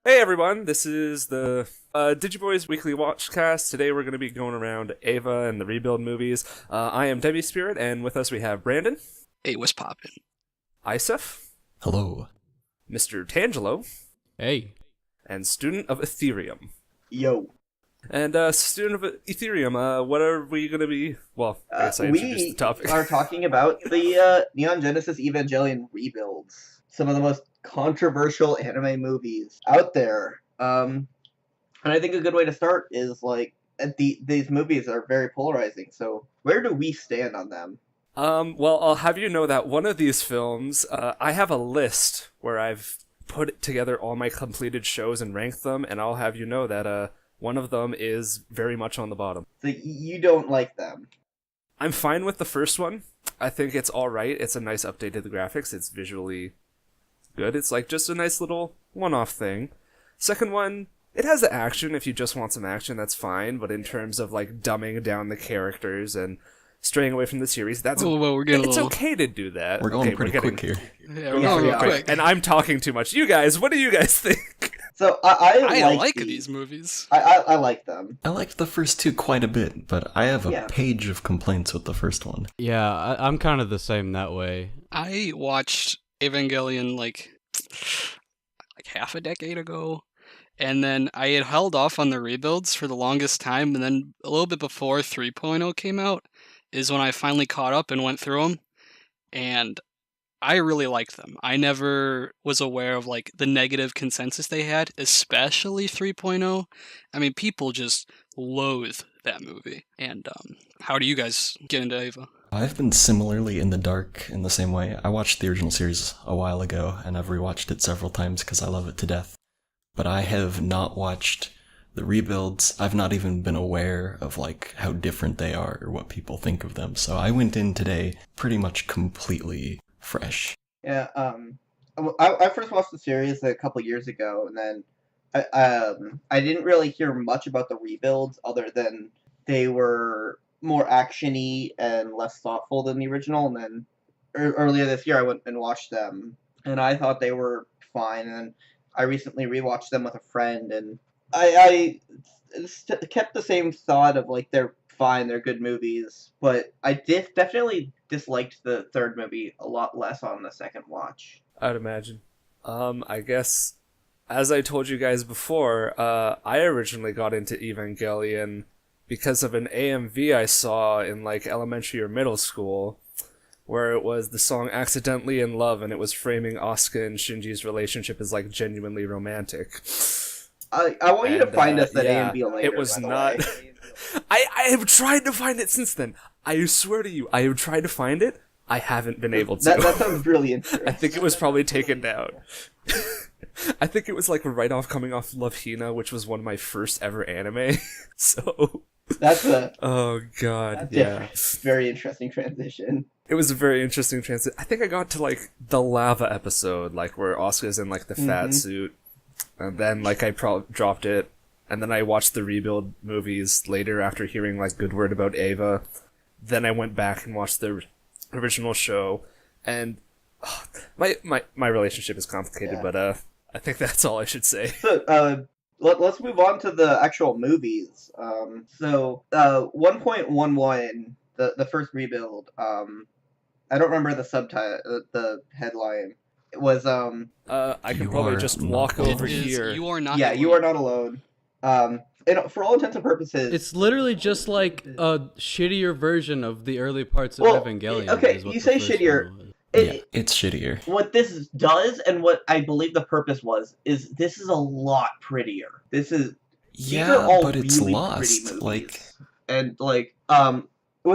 Hey everyone, this is the Digibois Weekly Watchcast. Today we're going to be going around Ava and the Rebuild movies. I am DemiSpirit, and with us we have Brandon, Hey, what's poppin'? Icesef, Hello. Mr. Tangelo, Hey. and Student of Ethereum. Yo. And Student of Ethereum, what are we going to be... Well, I guess I introduced the topic. We are talking about the Neon Genesis Evangelion Rebuilds. Some of the most controversial anime movies out there. And I think a good way to start is, these movies are very polarizing, so where do we stand on them? Well, I'll have you know that one of these films, I have a list where I've put together all my completed shows and ranked them, and I'll have you know that, one of them is very much on the bottom. So you don't like them? I'm fine with the first one. I think it's alright. It's a nice update to the graphics. It's visually good. It's like just a nice little one-off thing. Second one, it has the action. If you just want some action, that's fine. But in terms of like dumbing down the characters and straying away from the series, that's We're getting it's a little... okay to do that. We're going Okay, pretty quick here. Yeah, we're going real quick. And I'm talking too much. You guys, what do you guys think? So I like these movies. I like them. I liked the first two quite a bit, but I have a Yeah. page of complaints with the first one. Yeah, I'm kind of the same that way. I watched Evangelion like half a decade ago, and then I had held off on the rebuilds for the longest time, and then a little bit before 3.0 came out is when I finally caught up and went through them, and I really liked them. I never was aware of like the negative consensus they had, especially 3.0. I mean, people just loathe that movie. And how do you guys get into Ava? I've been similarly in the dark in the same way. I watched the original series a while ago, and I've rewatched it several times because I love it to death. But I have not watched the rebuilds. I've not even been aware of like how different they are or what people think of them. So I went in today pretty much completely fresh. Yeah, I first watched the series a couple years ago, and then I didn't really hear much about the rebuilds other than they were more actiony and less thoughtful than the original. And then earlier this year, I went and watched them, and I thought they were fine. And I recently rewatched them with a friend, and I kept the same thought of like they're fine, they're good movies, but I definitely disliked the third movie a lot less on the second watch. I'd imagine. I guess, as I told you guys before, I originally got into Evangelion because of an AMV I saw in like elementary or middle school, where it was the song Accidentally in Love, and it was framing Asuka and Shinji's relationship as like genuinely romantic. I want you to find us that yeah, AMV later. it was by the not... way. I have tried to find it since then. I swear to you, I have tried to find it. I haven't been able to. That sounds really interesting. I think it was probably taken down. I think it was like right off coming off Love Hina, which was one of my first ever anime. So That's a oh god, different, yeah. very interesting transition. It was a very interesting transit. I think I got to like the lava episode, like where Asuka's in like the fat suit, and then like I dropped it, and then I watched the rebuild movies later after hearing like good word about Ava. Then I went back and watched the original show, and my relationship is complicated, Yeah. but I think that's all I should say. So let's move on to the actual movies. 1.11, the first rebuild. I don't remember the subtitle, the headline. It was I can You probably are just not walk alone. over It is, here. you are not. yeah, alone. you are not alone. And for all intents and purposes, It's literally just like a shittier version of the early parts of Well, Evangelion. okay, is what you the say first shittier. one was. Yeah, it's shittier. what this does and what I believe the purpose was is this is a lot prettier. These are Yeah, all but it's really lost. pretty movies. Like, And with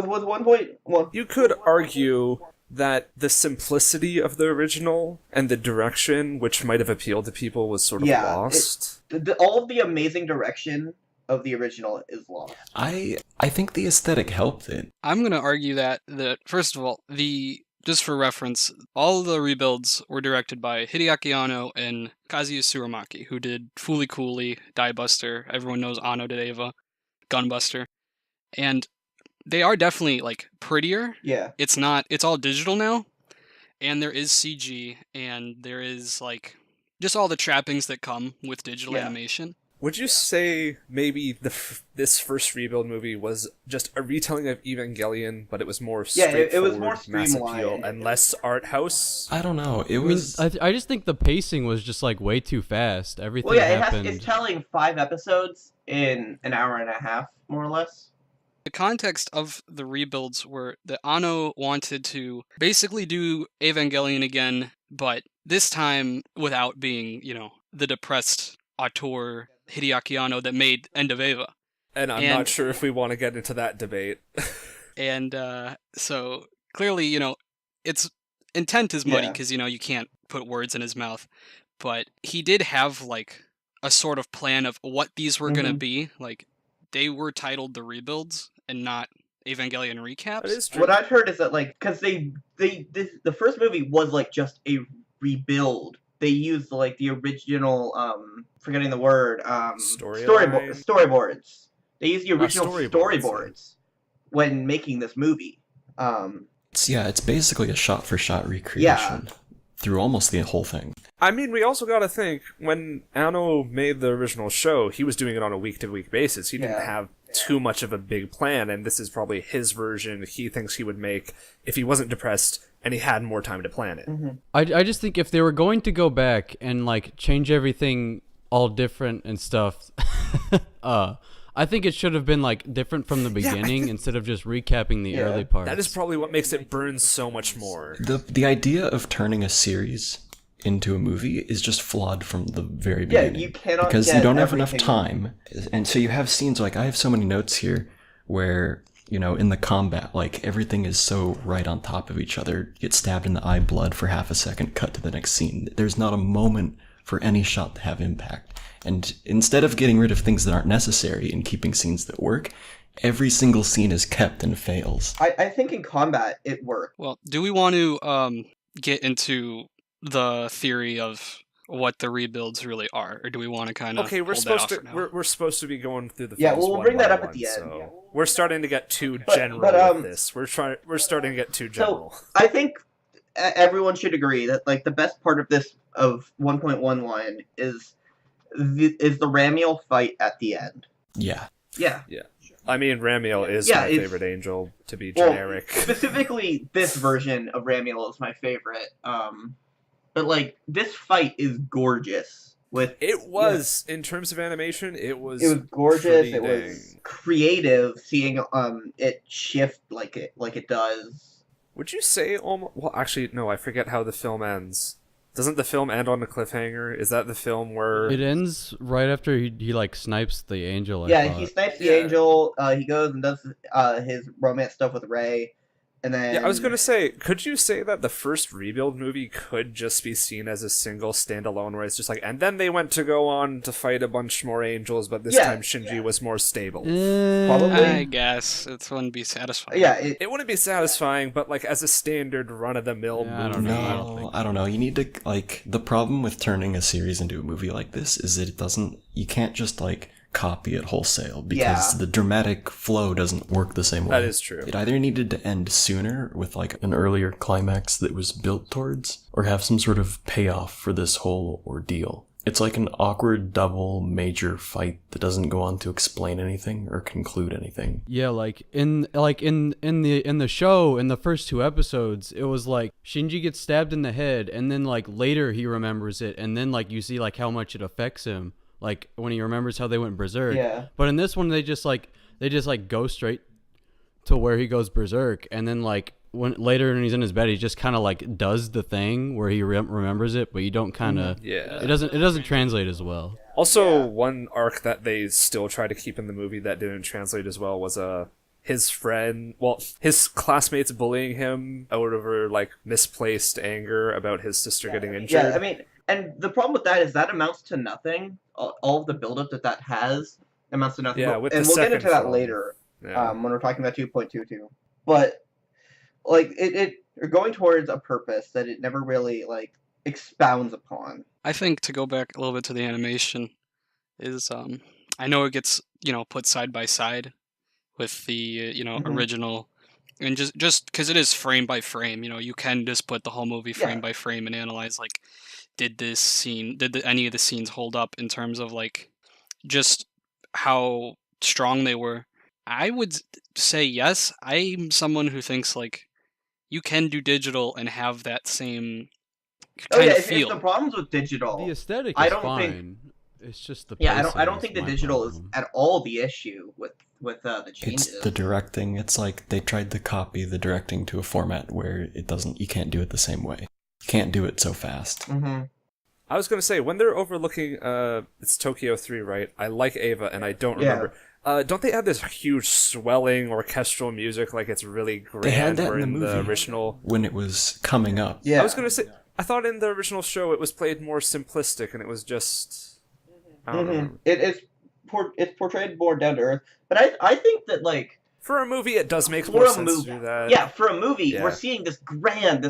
1.1, You could argue that the simplicity of the original and the direction, which might have appealed to people, was sort of Yeah, lost. all of the amazing direction of the original is lost. I think the aesthetic helped it. I'm gonna argue that first of all, just for reference, all of the rebuilds were directed by Hideaki Anno and Kazuya Tsurumaki, who did Fooly Cooly, Die Buster. Everyone knows Anno did Ava, Gunbuster, and they are definitely like prettier. Yeah. It's all digital now, and there is CG, and there is like just all the trappings that come with digital Yeah. animation. Would you say maybe this first Rebuild movie was just a retelling of Evangelion, but it was more Yeah, straightforward, it was more mass appeal, streamlined. and less art house? I don't know. It I mean, was. I just think the pacing was just like way too fast. Everything Well, yeah, happened. it's telling 5 episodes in an hour and a half, more or less. The context of the rebuilds were that Anno wanted to basically do Evangelion again, but this time without being, the depressed auteur Hideaki Anno that made End of Eva. And I'm not sure if we want to get into that debate. And so clearly, its intent is muddy Yeah. because, you can't put words in his mouth. But he did have, like, a sort of plan of what these were going to be. Like, they were titled The Rebuilds and not Evangelion Recaps. That is true. What I've heard is that, like, because the first movie was, like, just a rebuild. They used, like, the original, forgetting the word, storyboards. They used the original storyboards when making this movie. It's basically a shot-for-shot recreation through almost the whole thing. I mean, we also gotta think, when Anno made the original show, he was doing it on a week-to-week basis. He didn't have too much of a big plan, and this is probably his version he thinks he would make if he wasn't depressed and he had more time to plan it. I just think if they were going to go back and like change everything all different and stuff, I think it should have been like different from the beginning instead of just recapping the early parts. That is probably what makes it burn so much more. The idea of turning a series into a movie is just flawed from the very beginning. Yeah, you cannot because get you don't have everything. enough time, and so you have scenes like I have so many notes here where in the combat, like everything is so right on top of each other. Get stabbed in the eye, blood for half a second, cut to the next scene. There's not a moment for any shot to have impact. And instead of getting rid of things that aren't necessary and keeping scenes that work, every single scene is kept and fails. I think in combat it worked. Well, do we want to get into the theory of what the rebuilds really are, or do we want to kind of we're supposed to be going through the Yeah, films we'll one bring that by up at one, the end. so Yeah. we're starting to get too general with this. We're starting to get too general. So I think everyone should agree that like the best part of this of 1.11 is the Ramiel fight at the end. Yeah. Yeah. I mean, Ramiel is my favorite angel, to be generic. Specifically, this version of Ramiel is my favorite. But like this fight is gorgeous. In terms of animation, it was gorgeous. It dang. was creative. Seeing it shift like it does. Would you say almost? Well, actually, no. I forget how the film ends. Doesn't the film end on a cliffhanger? Is that the film where It ends right after he like snipes the angel. I Yeah, thought. he snipes the angel. He goes and does his romance stuff with Rey, and then Yeah, I was gonna say, could you say that the first Rebuild movie could just be seen as a single standalone, where it's just like, and then they went to go on to fight a bunch more angels, but this time Shinji was more stable. Probably. I guess it wouldn't be satisfying. Yeah, It wouldn't be satisfying, but like as a standard run-of-the-mill movie. I don't know. I don't know. You need to, like, the problem with turning a series into a movie like this is that you can't just, like, copy it wholesale because the dramatic flow doesn't work the same way. That is true. It either needed to end sooner with, like, an earlier climax that was built towards, or have some sort of payoff for this whole ordeal. It's like an awkward double major fight that doesn't go on to explain anything or conclude anything. Yeah, like in the show, in the first 2 episodes, it was like Shinji gets stabbed in the head, and then like later he remembers it, and then like you see like how much it affects him, like when he remembers how they went berserk. Yeah. But in this one, they just go straight to where he goes berserk, and then like when later when he's in his bed, he just kind of like does the thing where he remembers it, but you don't kind of. Yeah. It doesn't translate as well. Also, one arc that they still try to keep in the movie that didn't translate as well was his classmates bullying him out of like misplaced anger about his sister getting injured. Yeah, I mean, and the problem with that is that amounts to nothing. All of the buildup that has amounts to nothing. Yeah, and we'll get into that later when we're talking about 2.22. But like you're going towards a purpose that it never really like expounds upon. I think to go back a little bit to the animation is I know it gets put side by side with the original, and just because it is frame by frame, you can just put the whole movie frame by frame and analyze like did any of the scenes hold up in terms of like just how strong they were? I would say yes. I'm someone who thinks like you can do digital and have that same kind of If feel. the problems with digital, The aesthetic I is don't fine. think- It's just the I don't pacing think is the my digital is problem. at all the issue with the changes. It's the directing. It's like they tried to copy the directing to a format where you can't do it the same way. You can't do it so fast. Mm-hmm. I was gonna say, when they're overlooking, it's Tokyo 3, right? I like Ava, and I don't remember. Don't they have this huge swelling orchestral music, like it's really grand? They had that where in the movie. original. When it was coming up. Yeah. I was gonna say, I thought in the original show it was played more simplistic, and it was just. I don't know. It's portrayed more down to earth, but I think that like For a movie, it does make for more a sense movie, to do that. yeah, for a movie, Yeah. we're seeing this grand,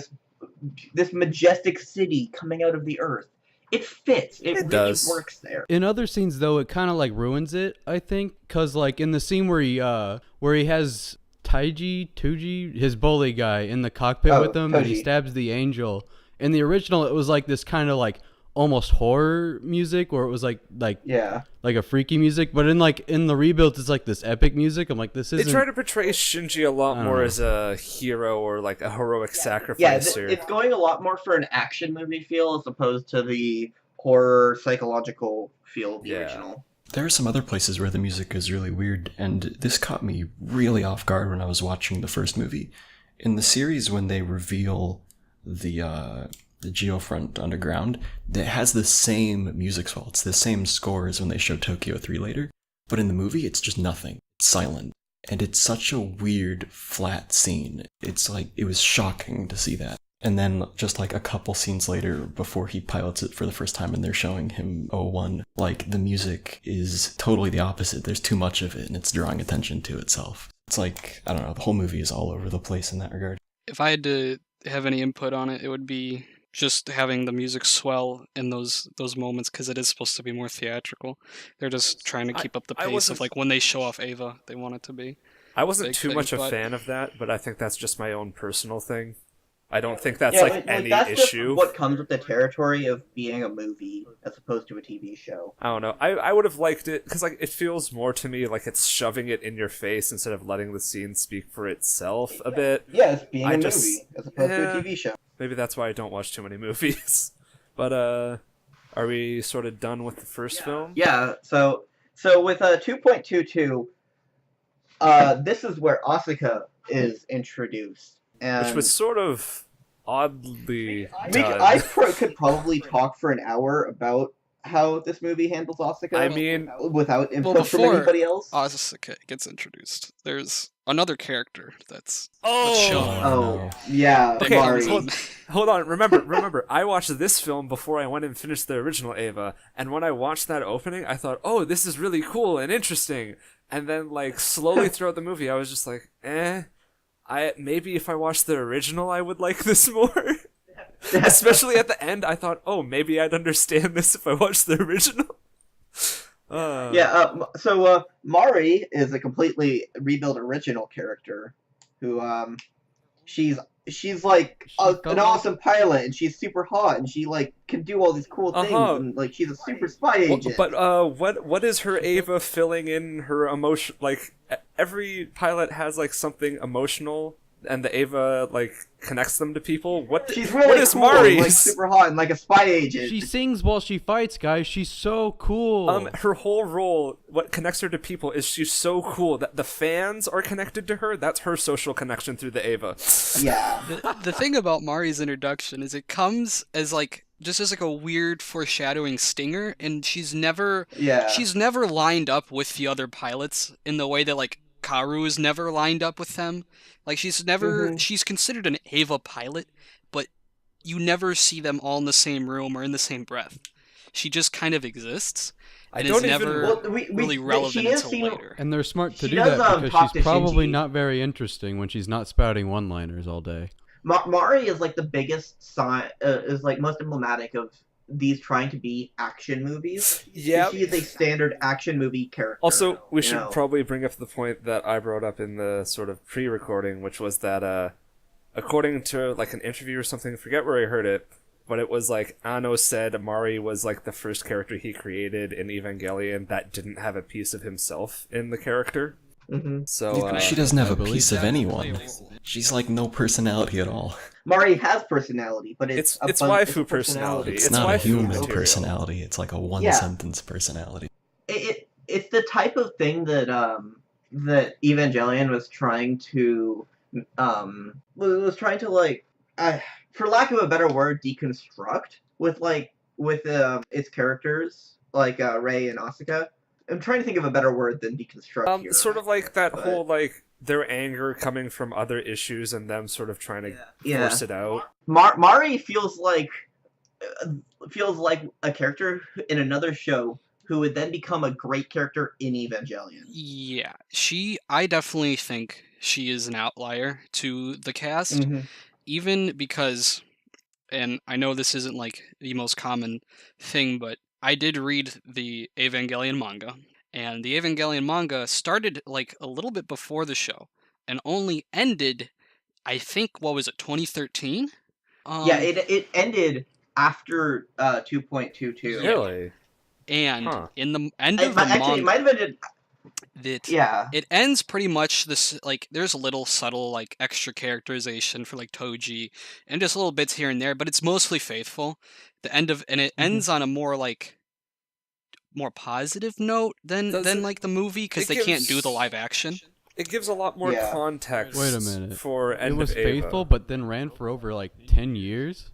this majestic city coming out of the earth. It fits. It really does. works there. In other scenes, though, it kind of like ruins it. I think, cause like in the scene where he has Tuji, his bully guy, in the cockpit Oh, with him, and he Koji. stabs the angel. In the original, it was like this kind of like almost horror music, or it was like Yeah. like a freaky music. But in the rebuild, it's like this epic music. I'm like, this They isn't. try to portray Shinji a lot I don't more know. as a hero or like a heroic Yeah, sacrificer. it's going a lot more for an action movie feel as opposed to the horror psychological feel of the Yeah. original. There are some other places where the music is really weird, and this caught me really off guard when I was watching the first movie. In the series, when they reveal the Geofront Underground, it has the same music swell. It's the same score as when they show Tokyo 3 later. But in the movie, it's just nothing. It's silent. And it's such a weird, flat scene. It's like, it was shocking to see that. And then just like a couple scenes later, before he pilots it for the first time and they're showing him O1, like the music is totally the opposite. There's too much of it and it's drawing attention to itself. It's like, I don't know, the whole movie is all over the place in that regard. If I had to have any input on it, it would be just having the music swell in those moments, because it is supposed to be more theatrical. They're just trying to keep up the I pace wasn't- of like when they show off Ava, they want it to be. I wasn't big too thing, much a but- fan of that, but I think that's just my own personal thing. I don't think that's Yeah, like any that's issue. just what comes with the territory of being a movie as opposed to a TV show. I don't know. I would have liked it because like it feels more to me like it's shoving it in your face instead of letting the scene speak for itself a bit. Yeah, it's being I a just- movie as opposed to yeah. a TV show. Maybe that's why I don't watch too many movies. But are we sort of done with the first film? Yeah, so with 2.22, this is where Asuka is introduced. And Which was sort of oddly I done. could probably talk for an hour about how this movie handles Asuka. I mean, without input Well, from before anybody else. Asuka gets introduced, there's another character that's oh, shown. Oh, yeah, Okay, Mari. hold on. Remember, I watched this film before I went and finished the original Ava, and when I watched that opening, I thought, oh, this is really cool and interesting. And then, like, slowly throughout the movie, I was just like, maybe if I watched the original, I would like this more. Especially at the end, I thought, oh, maybe I'd understand this if I watched the original. So Mari is a completely rebuilt original character who she's like an awesome pilot, and she's super hot, and she like can do all these cool things, and like she's a super spy agent. But what is her Ava filling in her emotion? Like every pilot has like something emotional, and the Ava like connects them to people. She's really what is cool, Mari's? like super hot, and like a spy agent. She sings while she fights, guys. She's so cool. Her whole role, what connects her to people, is she's so cool that the fans are connected to her. That's her social connection through the Ava. Yeah. The thing about Mari's introduction is it comes as like just as like a weird foreshadowing stinger, and she's never lined up with the other pilots in the way that like Karu is never lined up with them. Like she's considered an Ava pilot, but you never see them all in the same room or in the same breath. She just kind of exists and is never really relevant until later. And they're smart to She do does, that talk because to she's probably Shinji. not very interesting when she's not spouting one-liners all day. Mari is like the biggest sign, is like most emblematic of these trying to be action movies. Yeah. She is a standard action movie character. Also, we should know. probably bring up the point that I brought up in the sort of pre-recording, which was that according to like an interview or something, I forget where I heard it, but it was like Anno said Mari was like the first character he created in Evangelion that didn't have a piece of himself in the character. Mm-hmm. So She doesn't have I a believe piece of that. anyone. She's like no personality at all. Mari has personality, but it's waifu a personality. It's It's not a waifu human material. personality. It's like a one-sentence personality. It's the type of thing that that Evangelion was trying to like for lack of a better word, deconstruct with its characters like Rei and Asuka. I'm trying to think of a better word than deconstruct here. Sort of like that but- whole like their anger coming from other issues and them sort of trying to Yeah. force it out. Mari feels like a character in another show who would then become a great character in Evangelion. Yeah, I definitely think she is an outlier to the cast, Mm-hmm. even because, and I know this isn't like the most common thing, but I did read the Evangelion manga, and the Evangelion manga started like a little bit before the show, and only ended, I think, what was it, 2013? Yeah, it ended after 2.22. Really? And Huh. in the end of the Actually, manga, it might have ended. that Yeah. it ends pretty much this, like, there's a little subtle like extra characterization for like Toji and just little bits here and there, but it's mostly faithful. It ends on a more positive note than Does it- like the movie, because it they can't do gives- the live action. It gives a lot more Yeah. context. Wait a minute. For It End was of Eva. faithful, but then ran for over like 10 years.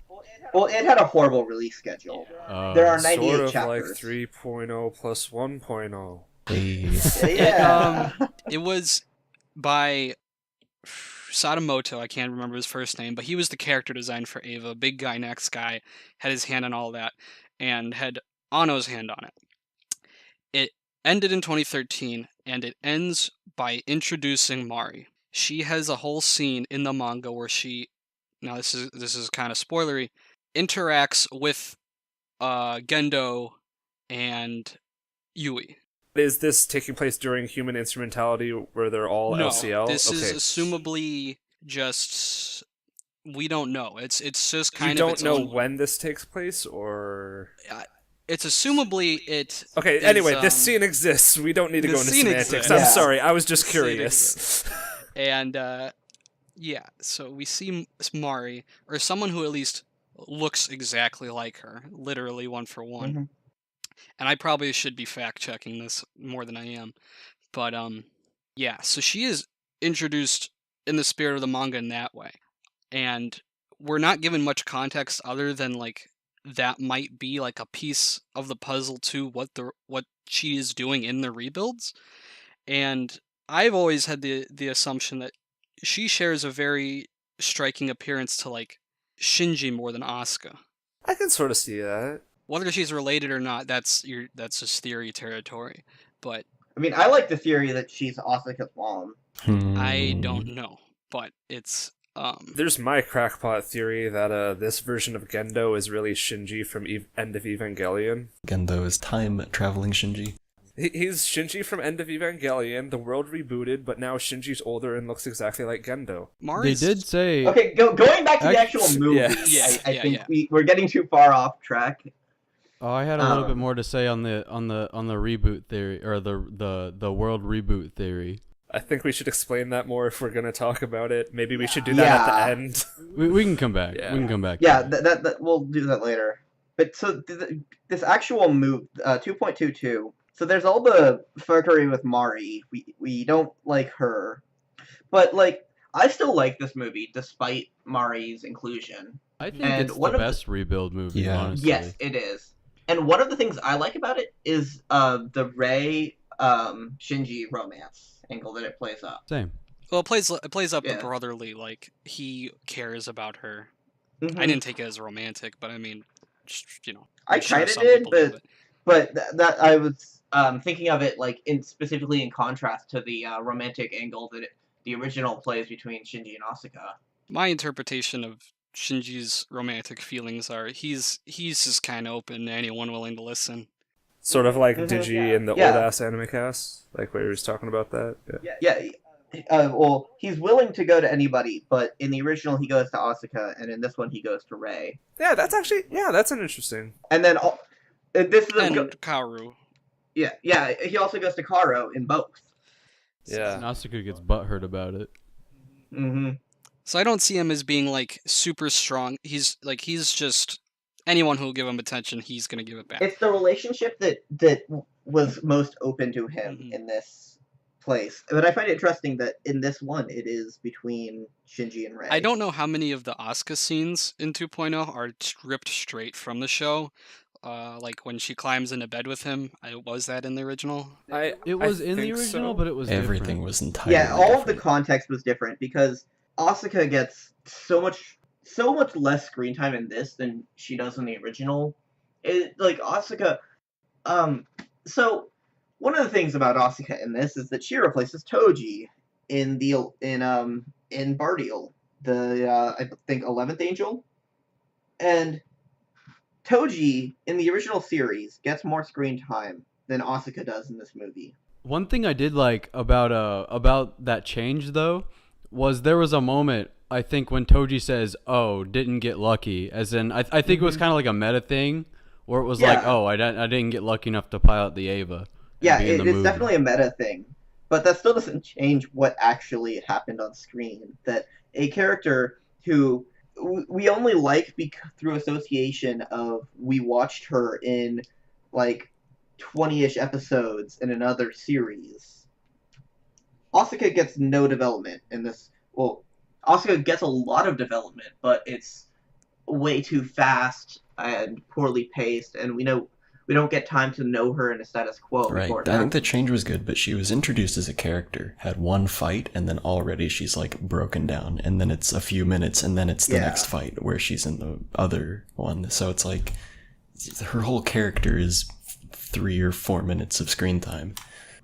Well, it had a horrible release schedule. Uh, There are 98 Sort of chapters. like 3.0 plus 1.0. Hey. Yeah. It was by Sadamoto, I can't remember his first name, but he was the character design for Eva. Big guy, next guy, had his hand on all that, and had Anno's hand on it. It ended in 2013, and it ends by introducing Mari. She has a whole scene in the manga where she, now this is kind of spoilery, interacts with Gendo and Yui. Is this taking place during Human Instrumentality where they're all No, LCL? this Okay. is assumably just, we don't know. It's just kind You of don't its know own- when this takes place, or... It's assumably it. Okay, is, anyway, this scene exists. We don't need to the go into scene semantics. exists. I'm Yeah. sorry, I was just The scene curious. And yeah, so we see Mari, or someone who at least looks exactly like her, literally one for one. Mhm. And I probably should be fact checking this more than I am, but yeah. So she is introduced in the spirit of the manga in that way, and we're not given much context other than like that might be like a piece of the puzzle to what she is doing in the rebuilds. And I've always had the assumption that she shares a very striking appearance to like Shinji more than Asuka. I can sort of see that. Whether she's related or not, that's just theory territory. But I mean, I like the theory that she's Asuka's mom. I don't know. But it's There's my crackpot theory that this version of Gendo is really Shinji from End of Evangelion. Gendo is time-traveling Shinji. He's Shinji from End of Evangelion. The world rebooted, but now Shinji's older and looks exactly like Gendo. they Mari's, did say. Okay, going back to the actual movie, Yes. I Yeah, think yeah. we're getting too far off track. Oh, I had a little bit Um, more to say on the reboot theory, or the world reboot theory. I think we should explain that more if we're going to talk about it. Maybe we should do that at the Yeah. end. We can come back. Yeah. We can come back. Yeah, that we'll do that later. But so this actual move, 2.22. So there's all the fuckery with Mari. We don't like her, but like I still like this movie despite Mari's inclusion. I think And it's the one of the- best rebuild movie. Yeah. Honestly. Yes, it is. And one of the things I like about it is the Rei Shinji romance angle that it plays up. Same. well, it plays up Yeah. the brotherly, like he cares about her. Mhm. I didn't take it as romantic, but I mean, just, you know, I I'm sure kind of some did, people do, but that I was thinking of it like specifically in contrast to the romantic angle that the original plays between Shinji and Asuka. my interpretation of Shinji's romantic feelings are he's just kind of open to anyone willing to listen. Sort of like Mhm, Digi yeah. in the Yeah. old-ass anime cast. Like where he was talking about that. Yeah. Yeah, well, he's willing to go to anybody, but in the original he goes to Asuka, and in this one he goes to Rei. Yeah, that's an interesting. And then this is And Kaoru. yeah. He also goes to Karo in both. Yeah. And Asuka gets butthurt about it. Mm-hmm. So I don't see him as being like super strong. He's just anyone who will give him attention, he's gonna give it back. It's the relationship that was most open to him in this place. But I find it interesting that in this one, it is between Shinji and Rei. I don't know how many of the Asuka scenes in 2.0 are ripped straight from the show. Like when she climbs into bed with him, was that in the original? It was in the original, but it was Everything different. was entirely Yeah, all different. of the context was different because Asuka gets so much less screen time in this than she does in the original. Asuka, so one of the things about Asuka in this is that she replaces Toji in Bardiel, the I think 11th Angel, and Toji in the original series gets more screen time than Asuka does in this movie. One thing I did like about that change though was there was a moment I think when Toji says, "Oh, didn't get lucky," as in I think it was kind of like a meta thing where it was like, "Oh, I didn't get lucky enough to pilot the Ava." Yeah, it's definitely a meta thing, but that still doesn't change what actually happened on screen. That a character who we only like through association of we watched her in like 20-ish episodes in another series. Asuka gets no development in this. Well, Asuka gets a lot of development, but it's way too fast and poorly paced, and we don't get time to know her in a status quo. Right. I think the change was good, but she was introduced as a character, had one fight, and then already she's like broken down, and then it's a few minutes, and then it's the next fight where she's in the other one. So it's like her whole character is 3 or 4 minutes of screen time.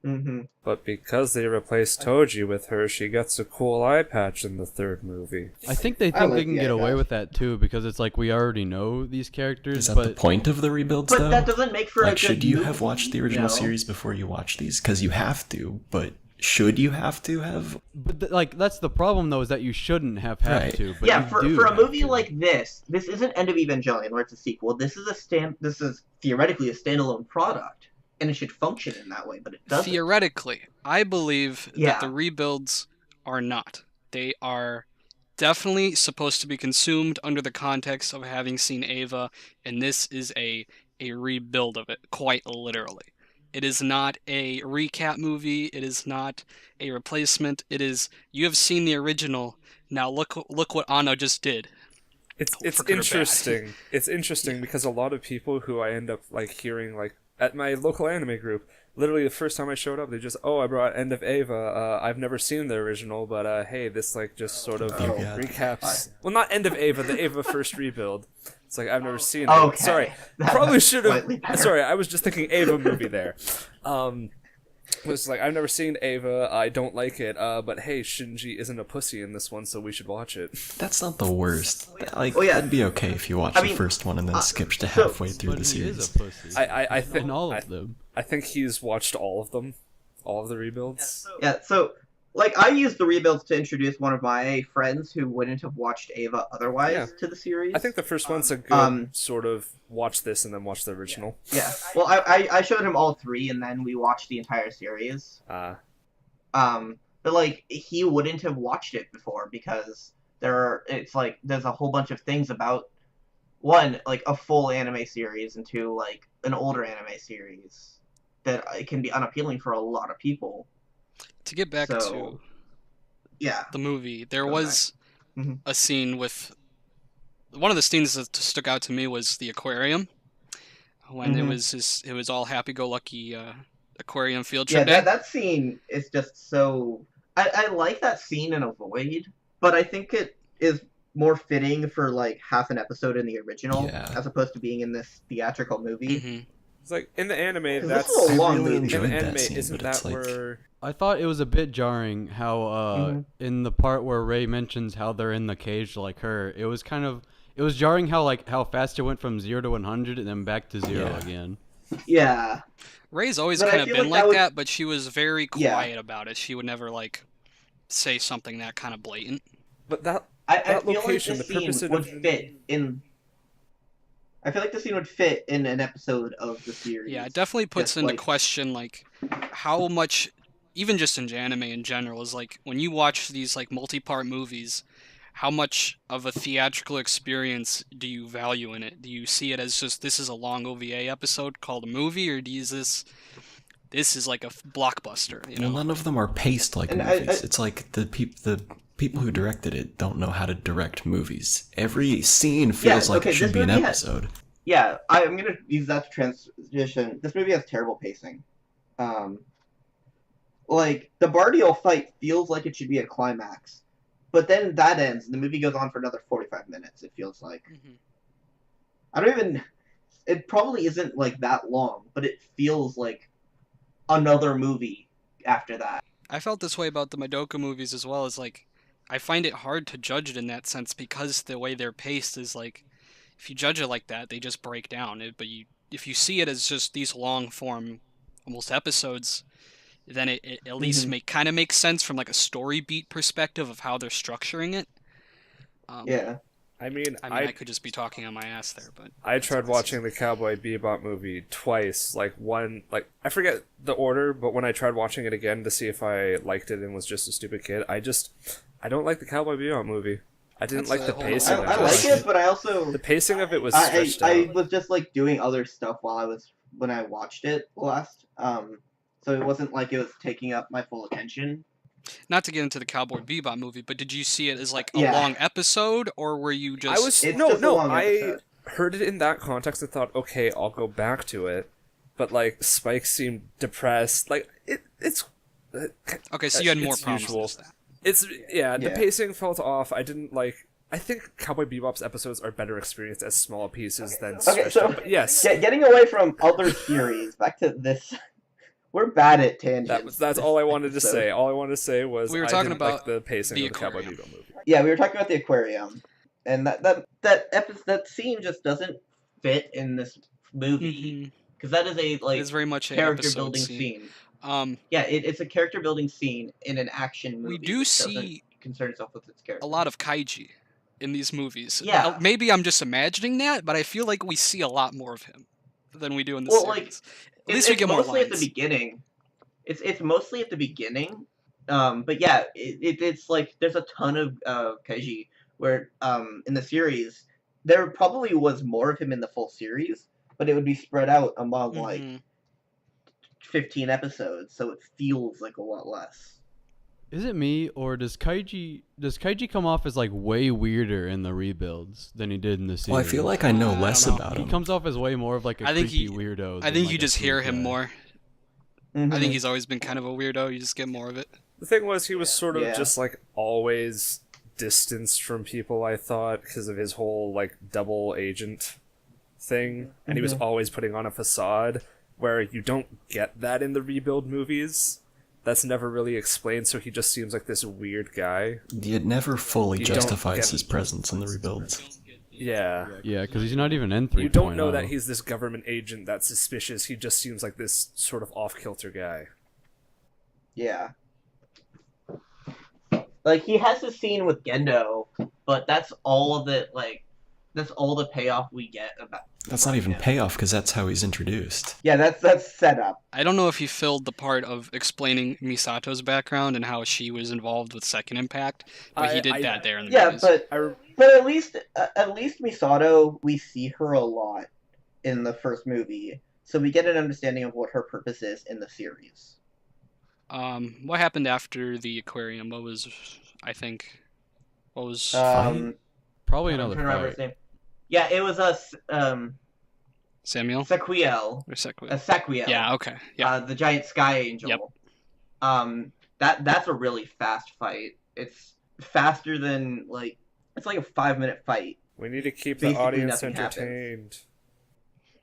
Mm-hmm. But because they replaced Toji with her, she gets a cool eye patch in the third movie. I think they can get away with that too because it's like we already know these characters. Is that the point of the rebuilds, though? But that doesn't make for a good should you movie, have watched the original series before you watch these? Because you have to, but should you have to have? But that's the problem though, is that you shouldn't have to. But yeah, you for a movie to. like this isn't End of Evangelion where it's a sequel. This is theoretically a standalone product. And it should function in that way, but it doesn't. Theoretically, I believe that the rebuilds are not. They are definitely supposed to be consumed under the context of having seen Ava, and this is a rebuild of it, quite literally. It is not a recap movie. It is not a replacement. It is, you have seen the original. Now look what Anno just did. It's interesting. It's interesting because a lot of people who I end up like hearing like at my local anime group, literally the first time I showed up, they just, I brought End of Ava. I've never seen the original, but hey, this like just sort of recaps. Well, not End of Ava, the Ava first rebuild. It's like I've never seen it. Okay. Sorry, probably should have. Sorry, I was just thinking Ava movie there. Was like I've never seen Ava. I don't like it. But hey, Shinji isn't a pussy in this one, so we should watch it. That's not the worst. Like it'd be okay if you watch the first one and then skip to halfway through the series. He is a pussy. I think in all of them. I think he's watched all of them, all of the rebuilds. Yeah. So like I used the rebuilds to introduce one of my friends who wouldn't have watched Ava otherwise to the series. I think the first one's a good sort of watch this and then watch the original. Yeah. Well, I showed him all three and then we watched the entire series. But like he wouldn't have watched it before because there's a whole bunch of things about one, like a full anime series, and two, like an older anime series that it can be unappealing for a lot of people. To get back to the movie, there was a scene with one of the scenes that stuck out to me was the aquarium when it was all happy-go-lucky aquarium field trip. Yeah, that scene is just so. I like that scene in a void, but I think it is more fitting for like half an episode in the original as opposed to being in this theatrical movie. Mm-hmm. It's like in the anime, that's a long movie. In the anime, that scene, isn't that like... where? I thought it was a bit jarring how in the part where Rei mentions how they're in the cage like her, it was jarring how fast it went from 0 to 100 and then back to 0 again. Yeah. Ray's always kind of been like that, but she was very quiet about it. She would never say something that kind of blatant. But that I feel location, like the the purpose scene of would fit in. I feel like the scene would fit in an episode of the series. Yeah, it definitely puts Just into like- question like how much, even just in anime in general, is like when you watch these like multi-part movies, how much of a theatrical experience do you value in it? Do you see it as just this is a long OVA episode called a movie, or do you this is like a blockbuster? You know, Well, none of them are paced like And movies. It's like the people who directed it don't know how to direct movies. Every scene feels like it should be an episode. Yeah, I'm gonna use that to transition. This movie has terrible pacing. Like the Bardial fight feels like it should be a climax, but then that ends and the movie goes on for another 45 minutes. It feels like. Mhm. I don't even. It probably isn't like that long, but it feels like another movie after that. I felt this way about the Madoka movies as well. As like, I find it hard to judge it in that sense because the way they're paced is like, if you judge it like that, they just break down. But if you see it as just these long form, almost episodes, then it at least kind of makes sense from like a story beat perspective of how they're structuring it. Yeah. I mean, I could just be talking on my ass there, but I tried watching the Cowboy Bebop movie twice. Like I forget the order, but when I tried watching it again to see if I liked it and was just a stupid kid, I don't like the Cowboy Bebop movie. I didn't That's like the a whole pacing. other I of like it. it, but I also The pacing of it was I stretched out. was just like doing other stuff when I watched it last. So it wasn't like it was taking up my full attention. not to get into the Cowboy Bebop movie, but did you see it as like a Yeah. long episode, or were you just? It's just a long I episode. heard it in that context and thought, okay, I'll go back to it. But like Spike seemed depressed. Like it's Okay, so you had more it's problems usual. with that. the Yeah. pacing felt off. I didn't like. I think Cowboy Bebop's episodes are better experienced as small pieces than Okay, stretched so out. But yes, getting away from other series, back to this. We're bad at tangents. that's all I wanted to episode. say. All I wanted to say was We were I talking didn't about like the pacing the of the Cowboy aquarium. Bebop movie. Yeah, we were talking about the aquarium, and that scene just doesn't fit in this movie because that is a like It's very much a character episode building scene. scene. Yeah, it's a character building scene in an action movie. We do which doesn't see concern itself with its character. a lot of kaiji in these movies. Yeah. Maybe I'm just imagining that, but I feel like we see a lot more of him than we do in the Well, series. like, At least we it's get more mostly at lines. the beginning. It's mostly at the beginning. But yeah, it's like there's a ton of Kaiji where in the series there probably was more of him in the full series, but it would be spread out among like Mhm. 15 episodes, so it feels like a lot less. Is it me, or does Kaiji come off as like way weirder in the rebuilds than he did in the series? Well, I feel like I know I less don't know. about he him. comes off as way more of like a I think creepy he- weirdo. I than, think like, you a just smooth hear him guy. more. Mhm. I think he's always been kind of a weirdo. You just get more of it. The thing was, he was sort of Yeah. just like always distanced from people. I thought because of his whole like double agent thing, and he was always putting on a facade where you don't get that in the rebuild movies. That's never really explained, so he just seems like this weird guy. It never fully You don't justifies get- his presence in the rebuilds. Yeah. Yeah, because he's not even in 3.0. You don't know that he's this government agent that's suspicious. He just seems like this sort of off-kilter guy. Yeah. Like he has a scene with Gendo, but that's all of it. Like that's all the payoff we get about. That's not even him. payoff, because that's how he's introduced. Yeah, that's set up. I don't know if he filled the part of explaining Misato's background and how she was involved with Second Impact, but he did that there in the Yeah, movies. but I at least Misato, we see her a lot in the first movie, so we get an understanding of what her purpose is in the series. What happened after the aquarium? What was Probably I'm another trying to remember fight. his name. Yeah, it was a Samuel Sequiel. or Sequia? A Sequiel. Yeah. Okay. Yeah. The giant sky angel. Yep. That's a really fast fight. It's faster than it's like a 5-minute fight. We need to keep the Basically audience nothing happens. entertained.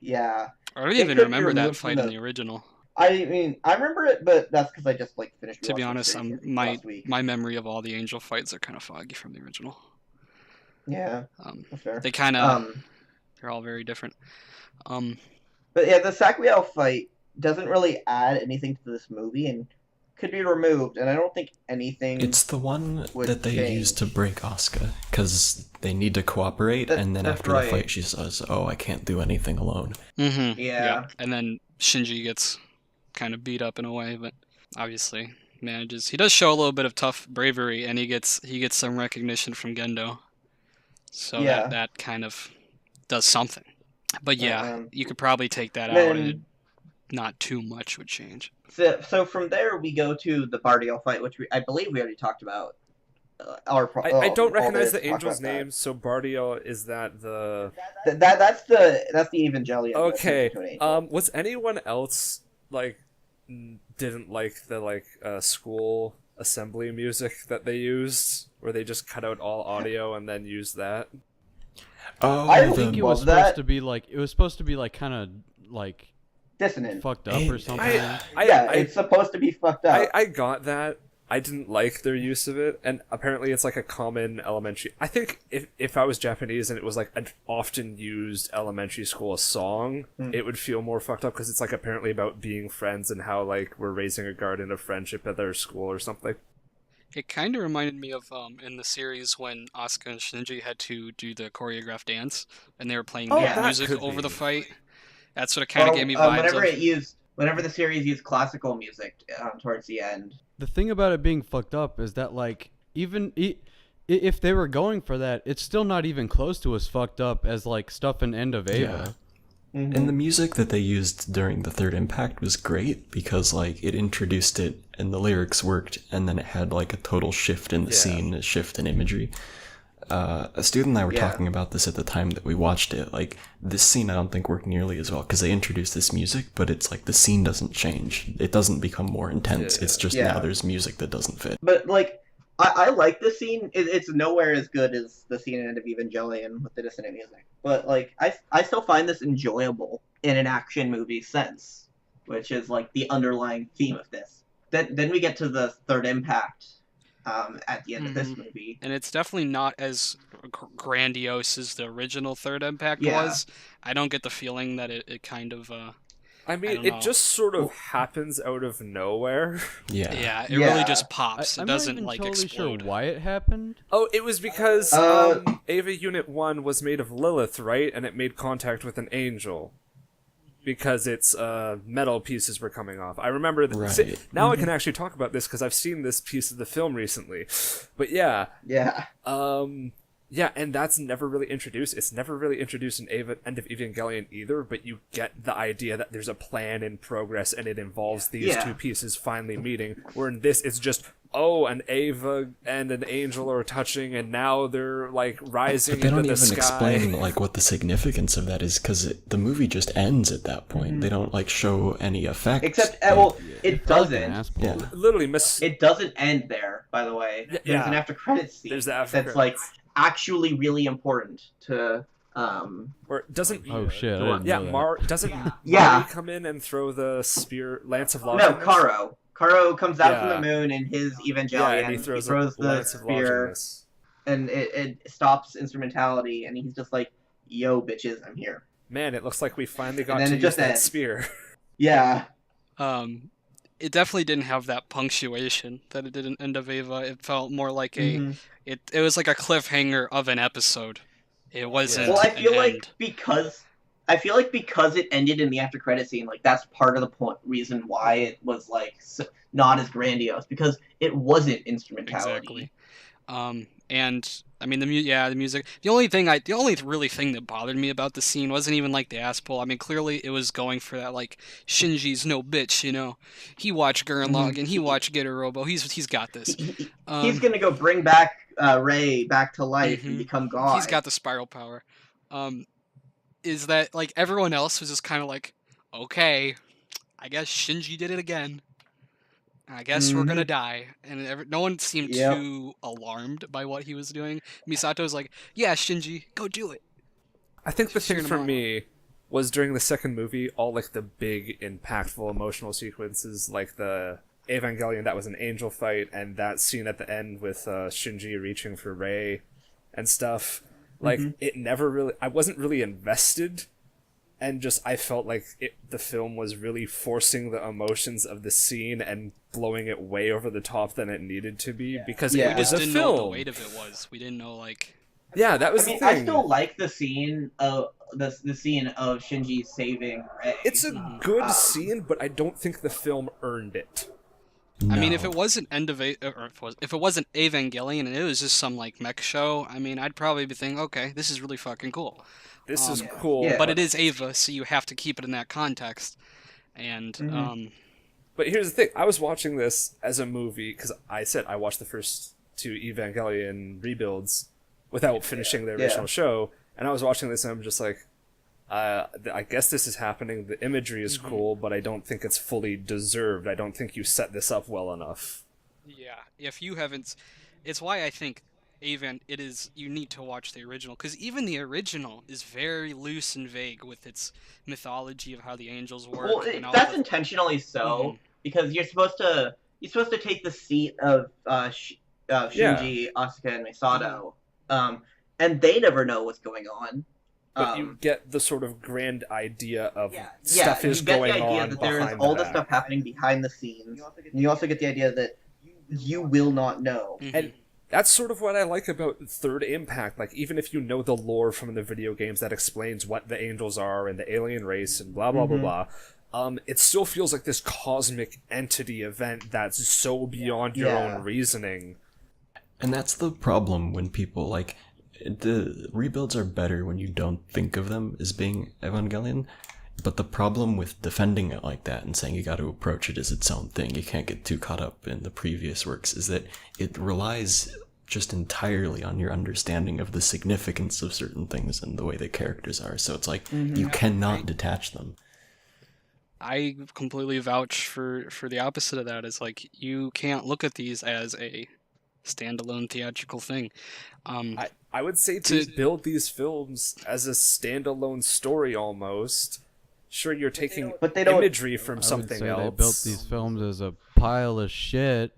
Yeah. I don't It even could be remember that removed from fight in the- the original. I mean, I remember it, but that's because I just finished. To be rewatching the honest, series my last week. memory of all the angel fights are kind of foggy from the original. Yeah, Um, that's fair. they kind of Um, they're all very different. but yeah, the Saquiel fight doesn't really add anything to this movie, and could be removed, and I don't think anything. It's the one would that they change. use to break Asuka, because they need to cooperate, and then That's after right. the fight she says, "Oh, I can't do anything alone." Mm-hmm. Yeah. And then Shinji gets kind of beat up in a way, but obviously manages. He does show a little bit of tough bravery, and he gets some recognition from Gendo. So Yeah. that kind of does something. But yeah, you could probably take that out, Then- and not too much would change. So from there we go to the Bardio fight, which I believe we already talked about. I don't recognize there the to talk angel's about that. name, so Bardio, is that the... That's the Evangelion. Okay, to an angel. was anyone else, like, didn't like the, like, school assembly music that they used, where they just cut out all audio and then used that? Oh, I I think it was Love that. supposed to be like kind of like Dissonant. fucked up or something. It's supposed to be fucked up. I got that. I didn't like their use of it, and apparently it's like a common elementary... I think if I was Japanese and it was like an often used elementary school song, it would feel more fucked up, because it's like apparently about being friends and how like we're raising a garden of friendship at their school or something. It kind of reminded me of in the series when Asuka and Shinji had to do the choreographed dance, and they were playing Oh, the that music could over be. the fight. That's what it kind of gave me vibes of. Whenever the series used classical music towards the end. The thing about it being fucked up is that like even if they were going for that, it's still not even close to as fucked up as like stuff in End of Ava. Mm-hmm. And the music that they used during the third impact was great, because like it introduced it and the lyrics worked, and then it had like a total shift in the scene, a shift in imagery. A student and I were talking about this at the time that we watched it. Like, this scene I don't think worked nearly as well, because they introduced this music, but it's like the scene doesn't change. It doesn't become more intense. It's just now there's music that doesn't fit. But like, I like the scene. It's nowhere as good as the scene in End of Evangelion with the dissonant music. But like, I still find this enjoyable in an action movie sense, which is like the underlying theme of this. Then we get to the third impact. At the end of this movie. And it's definitely not as grandiose as the original third impact Yeah. was. I don't get the feeling that it kind of... I mean, don't it know. just sort of happens out of nowhere. Yeah, it Yeah. really just pops. I'm It doesn't not even like totally explode. sure why it happened. Oh, it was because Ava Unit 1 was made of Lilith, right? And it made contact with an angel. Because its metal pieces were coming off. I remember that. Right. Now I can actually talk about this because I've seen this piece of the film recently. But yeah, and that's never really introduced. It's never really introduced in End of Evangelion either, but you get the idea that there's a plan in progress and it involves these two pieces finally meeting, where in this it's just, an Ava and an angel are touching and now they're like rising But they into don't the even sky. explain like what the significance of that is, because the movie just ends at that point. They don't like show any effects. Except, it Felt like an doesn't. ass pull. Yeah. Literally, It doesn't end there, by the way. There's an after credits scene There's the after that's like credits. actually really important to Or doesn't Oh shit! I didn't know that. doesn't Yeah. Mari come in and throw the spear lance of no, Longinus? Karo. Karo comes out from Yeah. the moon in his Evangelion. Yeah, and he throws, the lance of spear, Longinus. and it stops instrumentality, and he's just like, "Yo, bitches, I'm here." Man, it looks like we finally got then to it use just that ends. spear. Yeah, It definitely didn't have that punctuation that it did in End of Ava. It felt more like it was like a cliffhanger of an episode. It wasn't well, I an feel like end. because it ended in the after credit scene, like that's part of the reason why it was like not as grandiose, because it wasn't instrumentality. Exactly. And I mean the music. The only really thing that bothered me about the scene wasn't even like the ass pull. I mean, clearly it was going for that like Shinji's no bitch, you know. He watched Gurren Lagann, he watched Gitarobo. He's got this. He's gonna go bring back Rei back to life and become God. He's got the spiral power. Is that like everyone else was just kind of like, okay, I guess Shinji did it again. I guess we're gonna die, and no one seemed too alarmed by what he was doing. Misato's like, "Yeah, Shinji, go do it." I think the Just thing cheering for him on. me was during the second movie, all like the big, impactful emotional sequences, like the Evangelion that was an angel fight, and that scene at the end with Shinji reaching for Rei and stuff. Like, it never really... I wasn't really invested and just I felt like the film was really forcing the emotions of the scene and blowing it way over the top than it needed to be because Yeah. it We was just a didn't know what the film. weight of it was. We didn't know, like... Yeah, that was I mean, the thing. I still like the scene of the scene of Shinji saving Rei. It's a good scene, but I don't think the film earned it. No. I mean, if it wasn't if it wasn't Evangelion and it was just some like mech show, I mean, I'd probably be thinking, okay, this is really fucking cool. This is cool, Yeah. But it is Eva, so you have to keep it in that context. And But here's the thing: I was watching this as a movie because I said I watched the first 2 Evangelion rebuilds without finishing the original show, and I was watching this and I'm just like, I guess this is happening. The imagery is cool, but I don't think it's fully deserved. I don't think you set this up well enough. yeah, if you haven't, it's why I think you need to watch the original, because even the original is very loose and vague with its mythology of how the angels work. Well, and all that's the- intentionally so because you're supposed to take the seat of Shinji, Asuka, and Misato, and they never know what's going on. But you get the sort of grand idea of Yeah, stuff is you get going the idea on that there is behind all the this stuff happening behind the scenes. And you also get the idea that you will not know. And that's sort of what I like about Third Impact. Like, even if you know the lore from the video games that explains what the angels are and the alien race and blah, blah, blah, blah, it still feels like this cosmic entity event that's so beyond your own reasoning. And that's the problem when people, like, the rebuilds are better when you don't think of them as being Evangelion, but the problem with defending it like that and saying you got to approach it as its own thing, you can't get too caught up in the previous works, is that it relies just entirely on your understanding of the significance of certain things and the way the characters are, so it's like you cannot detach them. I completely vouch for the opposite of that. Is like, you can't look at these as a standalone theatrical thing. I would say to build these films as a standalone story almost. Sure, you're taking But they don't- imagery from something I would say else. they built these films as a pile of shit.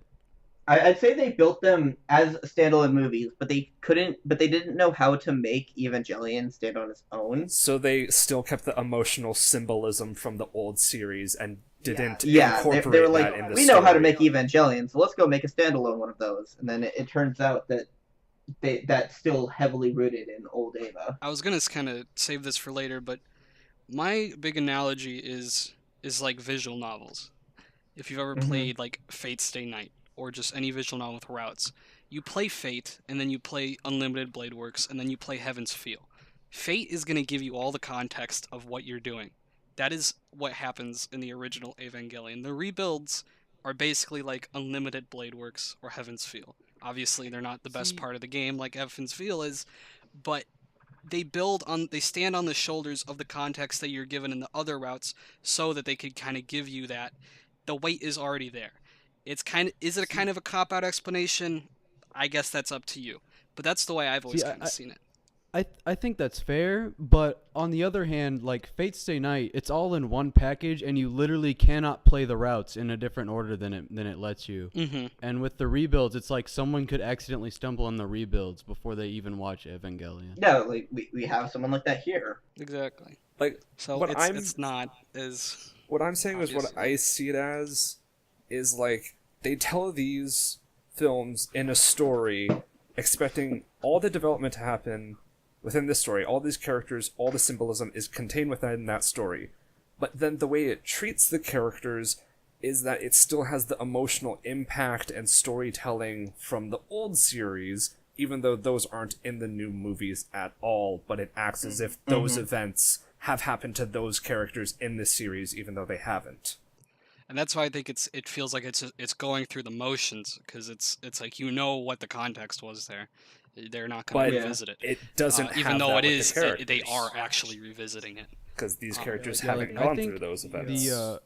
I'd say they built them as standalone movies, but they didn't know how to make Evangelion stand on its own. So they still kept the emotional symbolism from the old series and didn't Yeah, incorporate they were that like, in the we know how to story. make Evangelion, so let's go make a standalone one of those. And then it turns out that that's still heavily rooted in old Eva. I was gonna kind of save this for later, but my big analogy is like visual novels. If you've ever played like Fate Stay Night or just any visual novel with routes, you play Fate and then you play Unlimited Blade Works and then you play Heaven's Feel. Fate is gonna give you all the context of what you're doing. That is what happens in the original Evangelion. The rebuilds are basically like Unlimited Blade Works or Heaven's Feel. Obviously, they're not the best part of the game like Heaven's Feel is, but they stand on the shoulders of the context that you're given in the other routes so that they could kind of give you that. The weight is already there. Is it a kind of a cop-out explanation? I guess that's up to you. But that's the way I've always kind of seen it. I think that's fair, but on the other hand, like Fate Stay Night, it's all in one package, and you literally cannot play the routes in a different order than it lets you. And with the rebuilds, it's like someone could accidentally stumble on the rebuilds before they even watch Evangelion. Yeah, like we have someone like that here. Exactly. Like, So what it's not as... What I'm saying is, what Obviously. I see it as is like they tell these films in a story, expecting all the development to happen within this story. All these characters, all the symbolism is contained within that story. But then the way it treats the characters is that it still has the emotional impact and storytelling from the old series, even though those aren't in the new movies at all, but it acts as if those events have happened to those characters in this series, even though they haven't. And that's why I think it feels like it's going through the motions, because it's like, you know what the context was there. They're not going But to revisit it. It doesn't have even though that it with is, the characters, they are actually revisiting it. because these characters Yeah, haven't like, I gone think through those events.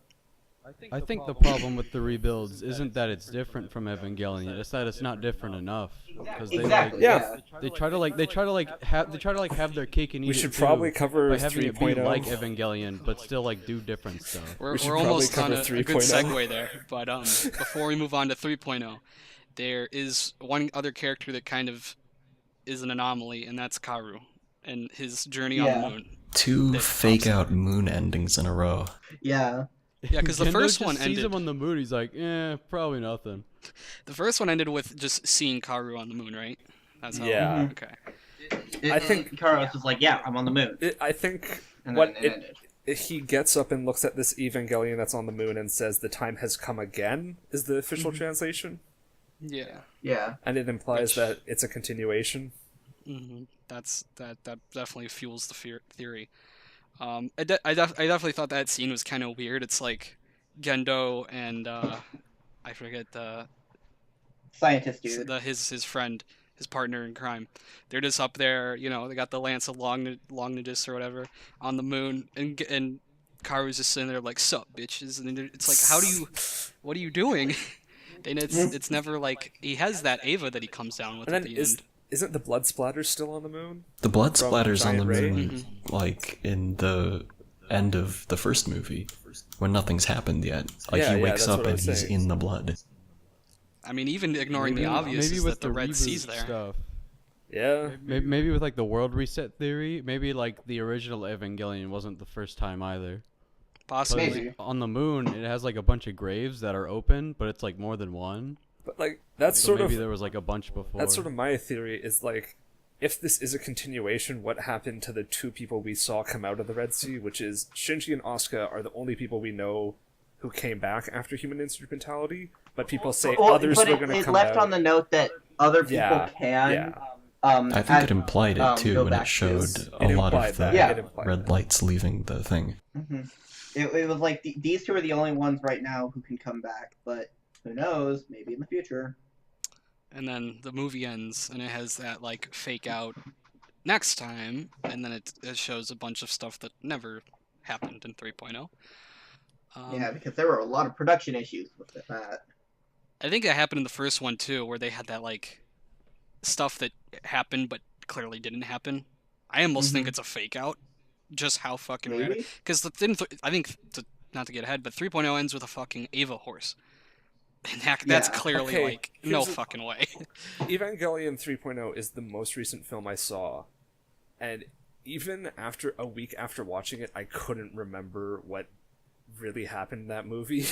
I think the problem with the rebuilds isn't that it's different from Evangelion; it's that it's not different enough. Because they Exactly. Yeah. they try to have their cake and eat We it should too, probably cover by having it be 3.0. like Evangelion, but still like do different stuff. We're should almost probably on cover a good 3.0. segue there, but before we move on to 3.0, there is one other character that kind of is an anomaly, and that's Karu and his journey on the moon. Two that fake pops up. out moon endings in a row. Yeah. Yeah, because the Gendo first just one sees ended. him on the moon. He's like, probably nothing. The first one ended with just seeing Karu on the moon, right? That's how. Yeah. Okay. I think- Karos was like, yeah, I'm on the moon. I think And what then it ended. he gets up and looks at this Evangelion that's on the moon and says the time has come again is the official translation, Yeah. Yeah. and it implies Which- that it's a continuation. That definitely fuels the theory. I definitely thought that scene was kind of weird. It's like Gendo and I forget Scientist dude. his friend, his partner in crime. They're just up there, they got the Lance of Longnidus or whatever on the moon, and Karu's just sitting there like, "Sup, bitches," and then it's like, what are you doing? And it's never like he has that Ava that he comes down with And at then the end. isn't the blood splatter still on the moon? The blood From splatters on the Giant Ray? moon, like in the end of the first movie, when nothing's happened yet. Like Yeah, he yeah, wakes that's up what I and was he's saying. in the blood. I mean, even ignoring the obvious maybe is with that the Red reboot Sea's there. stuff. Yeah. Maybe with like the world reset theory. Maybe like the original Evangelion wasn't the first time either. Possibly. Maybe. On the moon, it has like a bunch of graves that are open, but it's like more than one. But like that's So sort maybe of there was like a bunch before. that's sort of my theory is like if this is a continuation, what happened to the two people we saw come out of the Red Sea, which is Shinji and Asuka are the only people we know who came back after human instrumentality, but people say others but were going to it come left out. on the note that other people Yeah, can. yeah. I think it implied it too go when it back to showed his- a It lot implied of that, the Yeah. it implied red that. lights leaving the thing. It was like these two are the only ones right now who can come back, but who knows? Maybe in the future. And then the movie ends, and it has that like fake out next time, and then it shows a bunch of stuff that never happened in 3.0. Yeah, because there were a lot of production issues with that. I think that happened in the first one too, where they had that like stuff that happened but clearly didn't happen. I almost think it's a fake out. Just how fucking rad. Maybe? Because the thing, I think, not to get ahead, but 3.0 ends with a fucking Ava horse. And that's Yeah. clearly Okay, like no here's a- fucking way. Evangelion 3.0 is the most recent film I saw, and even after a week after watching it, I couldn't remember what really happened in that movie.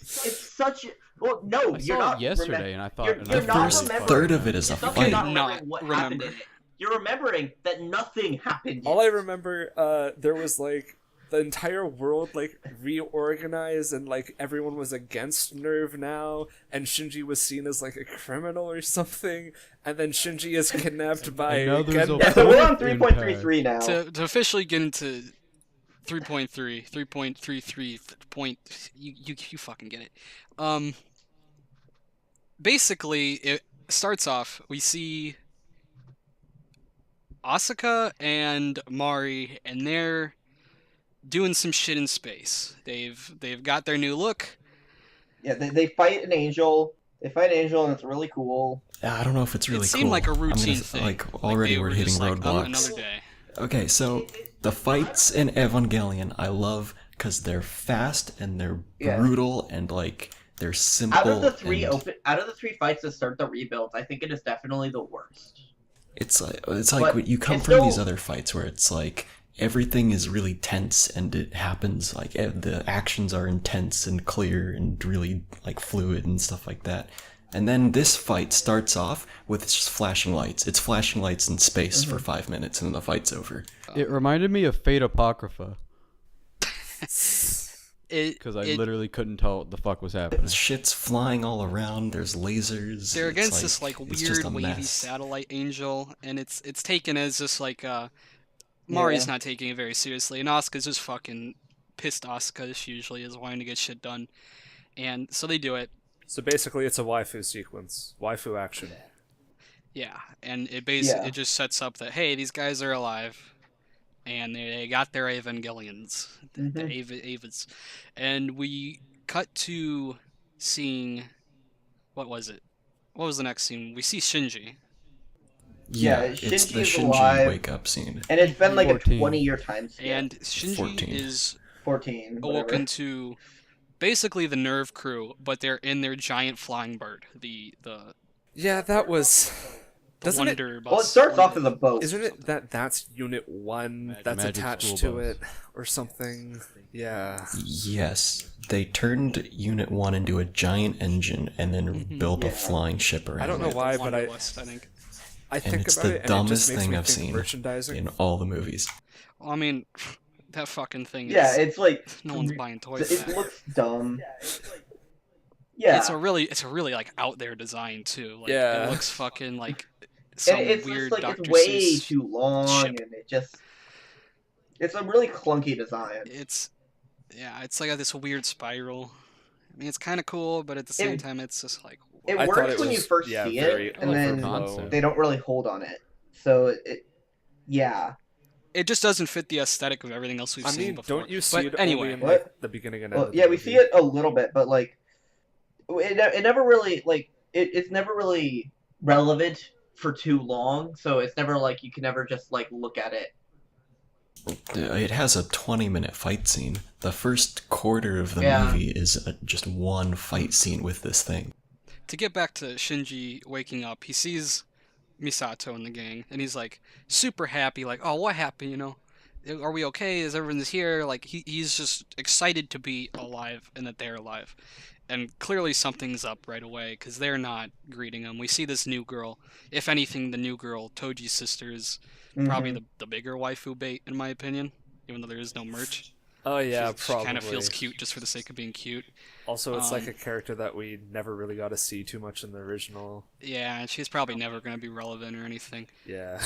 It's such. Well, no, I you're saw not. it yesterday, and I thought. you're and The I not thought first it was remembering- third of it is a It's not fight. not Not remembering what remember. happened in it. You're remembering that nothing happened. All I yet. remember, there was like the entire world like reorganized, and like everyone was against Nerve now, and Shinji was seen as like a criminal or something, and then Shinji is kidnapped by And now there's a Gendo. Yeah, so we're on Impact. 3.33 now. To officially get into 3.3, 3.33 point, you fucking get it. Basically, it starts off. We see Asuka and Mari, and they're doing some shit in space. They've got their new look. Yeah, they fight an angel. They fight an angel, and it's really cool. I don't know if it's really It seemed cool. like a I'm routine gonna, thing. Like already they we're were hitting just like, roadblocks. another day. Okay, so the fights in Evangelion I love because they're fast and they're Yeah. brutal and like they're simple. Out of the three and fights that start the rebuilds, I think it is definitely the worst. it's like But when you come it's from still- these other fights where it's like everything is really tense and it happens like the actions are intense and clear and really like fluid and stuff like that. And then this fight starts off with just flashing lights. It's flashing lights in space for 5 minutes and then the fight's over. It reminded me of Fate Apocrypha It, because I it- literally couldn't tell what the fuck was happening. Shit's flying all around. There's lasers. they're it's against this like it's just weird a wavy mess. satellite angel, and it's taken as just like Mari's Yeah. not taking it very seriously, and Asuka's just fucking pissed. Asuka she usually is wanting to get shit done, and so they do it. So basically, it's a waifu sequence, waifu action. Yeah, and it Yeah. it just sets up that hey, these guys are alive, and they got their Evangelions, the Avas, and we cut to seeing what was it? What was the next scene? We see Shinji. Yeah, Yeah, it's Shinji the is Shinji alive. wake up scene. And it's been like 14. a 20-year time span. And Shinji 14. is 14. awoken Whatever. to basically the Nerve crew, but they're in their giant flying bird. The Yeah, that was Doesn't it- Wonder Bus. Well, it starts off Wonder- as a boat. Isn't it that's Unit 1 that's Magic attached School to Bus. it or something? Yeah. Yes, they turned Unit 1 into a giant engine and then built a flying ship around I don't know it. why, but Wonder I Bus, I think. And think it's about the it and it just dumbest makes thing me I've think seen merchandising. in all the movies. Well, I mean, that fucking thing is... Yeah, it's like no one's buying toys. it for that. looks dumb. Yeah, It's a really like out there design too. Like, Yeah. it looks fucking like some and it's weird just like Dr. it's way Seuss too long, ship. and it's a really clunky design. It's like this weird spiral. I mean, it's kind of cool, but at the same time, it's just like It I thought works it when you was, first yeah, see very it, and then concept. they don't really hold on it. So yeah. it just doesn't fit the aesthetic of everything else we've I seen mean, before. don't you see But it anyway, only in What? like, the beginning and end Well, of the yeah, we movie? see it a little bit, but like, it never really like it's never really relevant for too long. So it's never like you can never just like look at it. It has a 20-minute fight scene. The first quarter of the Yeah. movie is just one fight scene with this thing. to get back to Shinji waking up, he sees Misato and the gang, and he's like super happy, like, oh, what happened, you know? Are we okay? Is everyone's here? Like, he's just excited to be alive and that they're alive. And clearly something's up right away, because they're not greeting him. We see this new girl. If anything, the new girl, Toji's sister, is probably Mhm. the bigger waifu bait, in my opinion, even though there is no merch. Oh yeah, She probably. kind of feels cute just for the sake of being cute. Also, it's like Um, a character that we never really got to see too much in the original. Yeah, and she's probably never going to be relevant or anything. Yeah.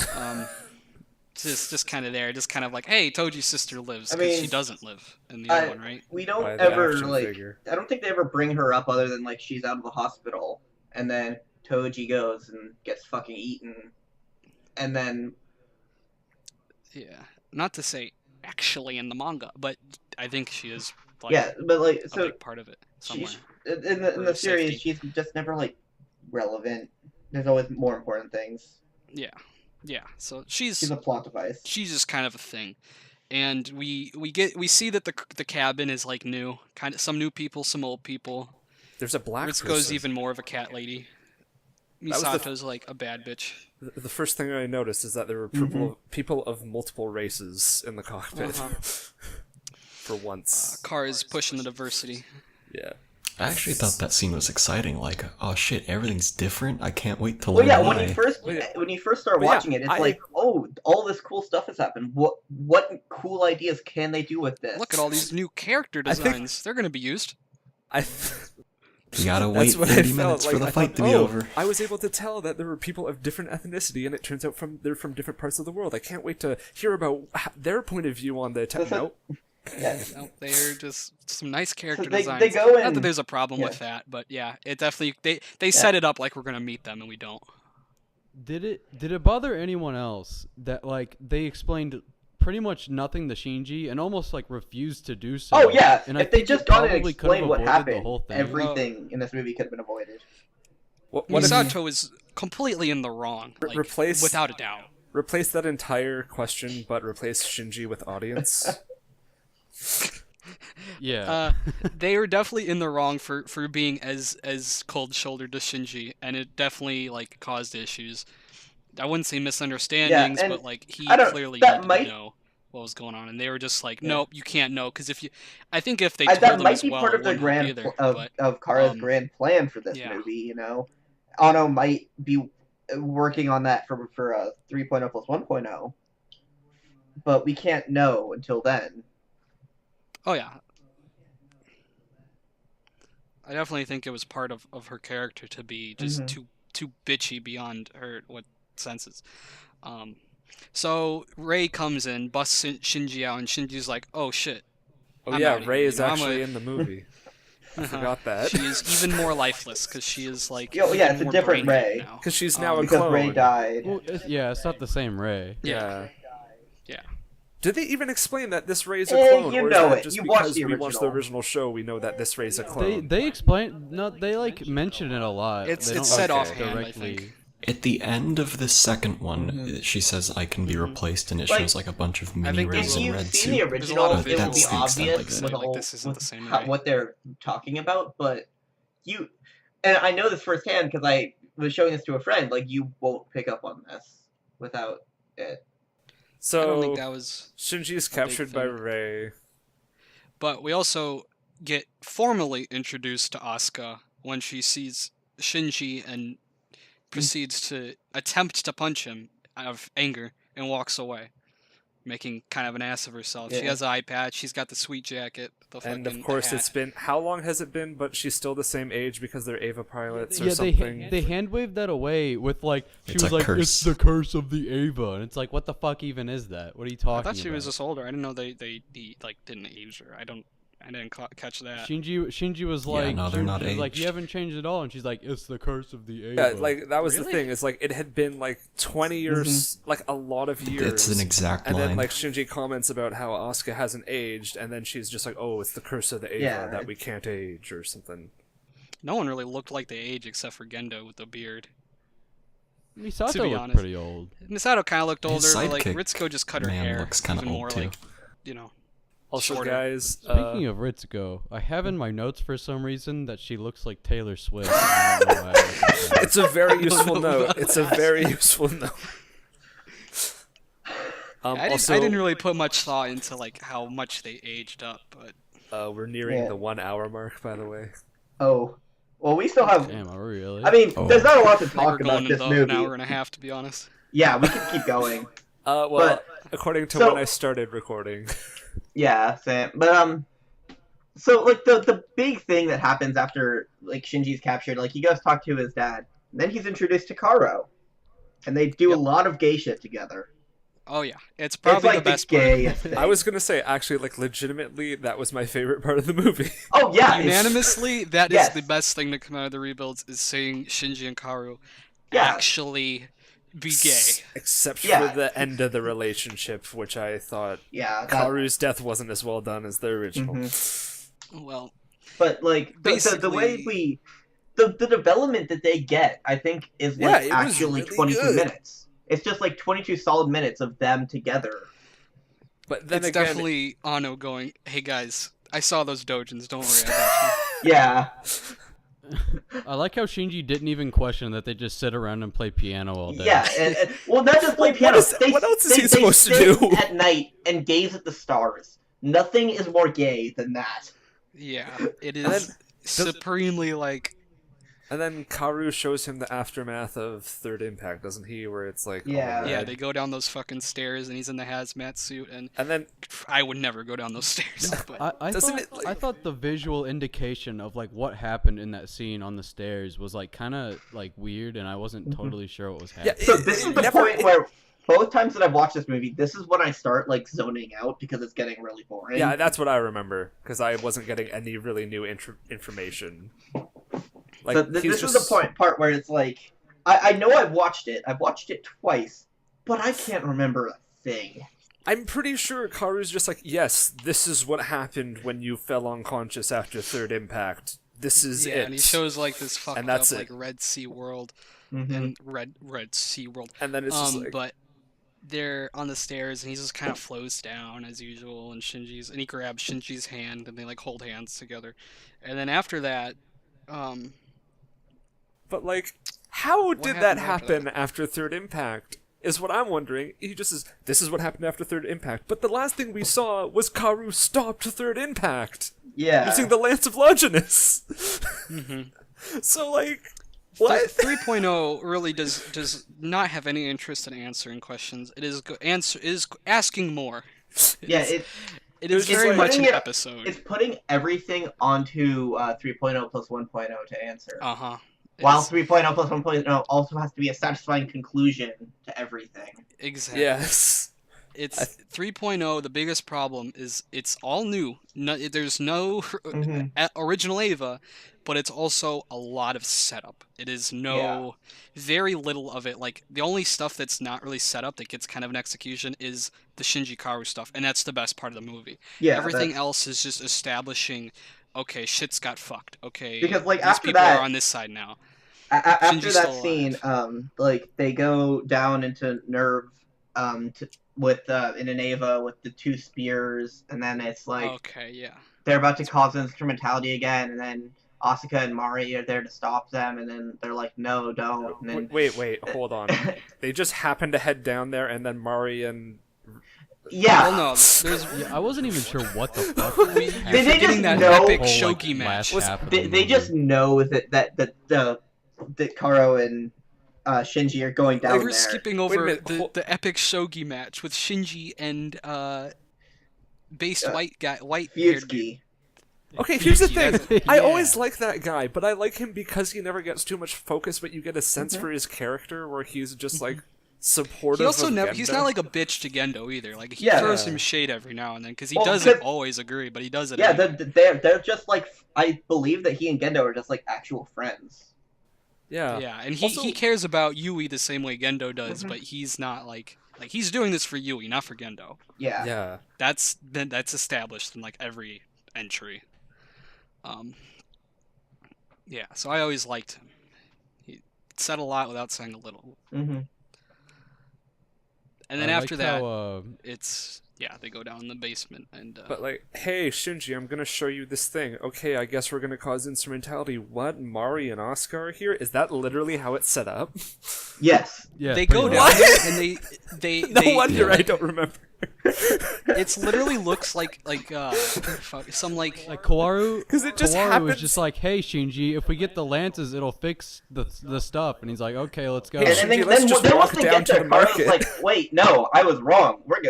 Just kind of there, just kind of like, hey, Toji's sister lives, I because mean, she doesn't live in the other one, right? We don't By the ever action like. figure. I don't think they ever bring her up other than like she's out of the hospital, and then Toji goes and gets fucking eaten, and then Yeah, not to say actually in the manga, but I think she is like yeah, but like a so big part of it somewhere. she's in For the series safety. she's just never like relevant. There's always more important things. Yeah. So she's She's a plot device. she's just kind of a thing, and we see that the cabin is like new, kind of some new people, some old people. There's a black Ritsuko's person. even more of a cat lady. was the- Misato's like a bad bitch. The first thing I noticed is that there were people of multiple races in the cockpit. Uh-huh. For once. Cars pushing the diversity. Yeah. I actually thought that scene was exciting. Like, oh shit, everything's different. I can't wait to Well, learn yeah, why. when you first start But yeah, watching it, it's I- like, oh, all this cool stuff has happened. What cool ideas can they do with this? Look at all these new character I think- designs. They're gonna be used. You gotta wait That's what I 30 felt minutes like. for the I fight thought, to be oh, over. I was able to tell that there were people of different ethnicity, and it turns out they're from different parts of the world. I can't wait to hear about their point of view on the attack. No, Yeah. No, they're just some nice character they designs. go Not in- that there's a problem yeah. with that, but yeah, it definitely they set it up like we're gonna meet them and we don't. Did it bother anyone else that like they explained pretty much nothing to Shinji and almost like refused to do so? Oh yeah, and I if they think just it gone and probably could have explained what avoided happened, the whole thing. everything in this movie could have been avoided. what if Misato is completely in the wrong, like, replace- without a doubt. replace that entire question, but replace Shinji with audience? Yeah. They were definitely in the wrong for being as cold-shouldered to Shinji, and it definitely like caused issues. I wouldn't say misunderstandings, and but like he I don't- clearly that needed might- to know what was going on, and they were just like, Yeah. "Nope, you can't know," because I think if they told That them might as be well, part it of the wouldn't grand help either, but of Kara's um, grand plan for this yeah. movie. You know, Ano might be working on that for a 3.0 plus 1.0, but we can't know until then. oh yeah. I definitely think it was part of her character to be just Mhm. too bitchy beyond her what senses. So Rei comes in, busts Shinji out, and Shinji's like, "Oh shit." Oh I'm yeah, outta Rei here, is you know, I'm actually a- in the movie. I forgot that. She is even more lifeless because she is like. Yeah, even it's a more different brain dead Rei. now. Because she's now a Because clone. Ray died. Well, it's not the same Ray. Yeah. Yeah. Did they even explain that this Ray's a Eh, clone, you or is know that it. just You because watched the we watched the original. original show, we know that this Ray's a They clone? they explain they like mention it a lot. It's They don't, said Okay. offhand, I think. At the end of the second one, Mhm. she says, I can be replaced, and it Like, shows like a bunch of mini think Rays If in you've red seen the suit. There's a lot original, of it will visuals be that make sense, obvious like, with, like, the whole, this isn't the same how, Ray. what they're talking about, but and I know this firsthand because was showing this to a friend, like, you won't pick up on this without it. So I don't think that was Shinji's a big captured by thing. Rei. But we also get formally introduced to Asuka when she sees Shinji and proceeds to attempt to punch him out of anger and walks away, making kind of an ass of herself. She Yeah. has an eye patch. She's got the sweet jacket. The And fucking of course, hat. it's been how long has it been? But she's still the same age because they're Ava pilots or Yeah, something. they hand waved that away with like she It's was a like curse. it's the curse of the Ava, and it's like what the fuck even is that? What are you talking I about? thought she was just older. I didn't know they like didn't age her. I didn't catch that. Shinji was Yeah, like, no, they're not she was like, aged. you haven't changed at all, and she's like, it's the curse of the Yeah, Ava. like that was the Really? thing. It's like it had been like 20 years, like a lot of years. It's an exact And line. then like Shinji comments about how Asuka hasn't aged, and then she's just like, "Oh, it's the curse of the Ava Yeah. that we can't age," or something. No one really looked like they age except for Gendo with the beard. Misato to be looked honest. pretty old. Misato kind of looked older, His but like sidekick Ritsuko just cut her man hair looks kinda even old, more too. like, you know. Also, Shorter. guys, Speaking of Ritsuko, I have in my notes for some reason that she looks like Taylor Swift. I don't know why I looked at that. it's a very useful know note. about It's a very useful note. I Also, didn't really put much thought into like how much they aged up, but we're nearing Yeah. the 1 hour mark, by the way. Oh, well, we still have. Damn, are we really? I mean, Oh. there's not a lot to I think we're talk about going this into movie. an hour and a half to be honest. Yeah, we can keep going. Well, But- according to so- when I started recording. Yeah, same. But so like the big thing that happens after like Shinji's captured, like he goes talk to his dad, and then he's introduced to Karo, and they do a lot of gay shit together. Oh yeah, it's It's probably like the best the part. gayest thing. I was gonna say, actually, like legitimately, that was my favorite part of the movie. Oh yeah, it's- Unanimously, that is Yes. the best thing to come out of the rebuilds is seeing Shinji and Karu Yeah. actually be gay. Except Yeah. for the end of the relationship, which I thought yeah. That, Karu's death wasn't as well done as the original. Well, but like the way Basically- the development that they get, I think, is Yeah, like it was actually really 22 good. minutes. It's just like 22 solid minutes of them together. But then it's again, definitely Ano going, "Hey guys, I saw those dojins. Don't worry, I got you." Yeah. I like how Shinji didn't even question that they just sit around and play piano all day. Yeah, well, not just play What piano. is- what else is he supposed to sit do? at night and gaze at the stars? Nothing is more gay than that. Yeah, it And then- is supremely like. and then Karu shows him the aftermath of Third Impact, doesn't he? Where it's like, all Yeah. Yeah, red. they go down those fucking stairs, and he's in the hazmat suit, and And then I would never go down those stairs. But I Doesn't thought it, like- I thought the visual indication of like what happened in that scene on the stairs was like kind of like weird, and I wasn't totally sure what was yeah, happening. So this is the point where both times that I've watched this movie, this is when I start like zoning out because it's getting really boring. Yeah, that's what I remember because I wasn't getting any really new information. Like So this he's is just the part where it's like, I know I've watched it twice, but I can't remember a thing. I'm pretty sure Karu's just like, yes, this is what happened when you fell unconscious after Third Impact. This is yeah, it. and he shows like this fucked And that's up it. like Red Sea World Mhm. and Red Sea World. And then it's just like, But they're on the stairs, and he just kind of flows down as usual, and he grabs Shinji's hand, and they like hold hands together, and then after that, but like, how did that happened after happen after Third Impact? Is what I'm wondering. He just says, this is what happened after Third Impact. But the last thing we saw was Karu stopped Third Impact Yeah. using the Lance of Longinus. So like, what? 3.0 really does not have any interest in answering questions. It is asking more. Yeah, It is it's very like much an putting it- episode. it's putting everything onto 3.0 plus 1.0 to answer. Uh-huh. While 3.0 plus 1.0 also has to be a satisfying conclusion to everything. Exactly. Yes. It's 3.0. The biggest problem is it's all new. There's no Mhm. original Ava, but it's also a lot of setup. It is very little of it. Like the only stuff that's not really set up that gets kind of an execution is the Shinji Karu stuff, and that's the best part of the movie. Yeah, Everything that's- else is just establishing. Okay, shit's got fucked. Okay, Because, like, these after people that- are on this side now. After Shinji's that still scene, like they go down into Nerve, with in an Ava with the two spears, and then it's like Okay, yeah. they're about to cause instrumentality again, and then Asuka and Mari are there to stop them, and then they're like, "No, don't." And then, Wait, hold on. They just happen to head down there, and then Mari and yeah. Well, no, there's Yeah, I wasn't even sure what the fuck. They just getting that know- epic Whole, like, shogi match. last half of They the just movie. know that Karo and Shinji are going down Like, we're there. skipping Wait a over minute, the epic shogi match with Shinji and based white haired dude. Fuyutsuki. Okay, here's the thing. Fuyutsuki, I Yeah. always like that guy, but I like him because he never gets too much focus, but you get a sense for his character where he's just like supportive He also of never. He's Gendo. not like a bitch to Gendo either. Like he Yeah. throws some shade every now and then because he Well, doesn't but- always agree, but he does it. Yeah, anyway. they're just like, I believe that he and Gendo are just like actual friends. Yeah. Yeah, and Also- he cares about Yui the same way Gendo does, Mhm. but he's not like he's doing this for Yui, not for Gendo. Yeah. Yeah. That's established in like every entry. Yeah, so I always liked him. He said a lot without saying a little. Mm-hmm. And then I after liked that, how, it's they go down in the basement and But like, hey Shinji, I'm gonna show you this thing. Okay, I guess we're gonna cause instrumentality. What? Mari and Asuka are here? Is that literally how it's set up? Yes. yeah, they pretty go much. down What? there and they No wonder I don't remember. It's literally looks like some like Like Kawaru, 'Cause it just Kawaru happens- was just like, "Hey Shinji, if we get the lances, it'll fix the stuff." And he's like, "Okay, let's go." Hey, And then, Shinji, let's just then walk once they down get to there, the Karo's market. like, "Wait, no, I was wrong. We're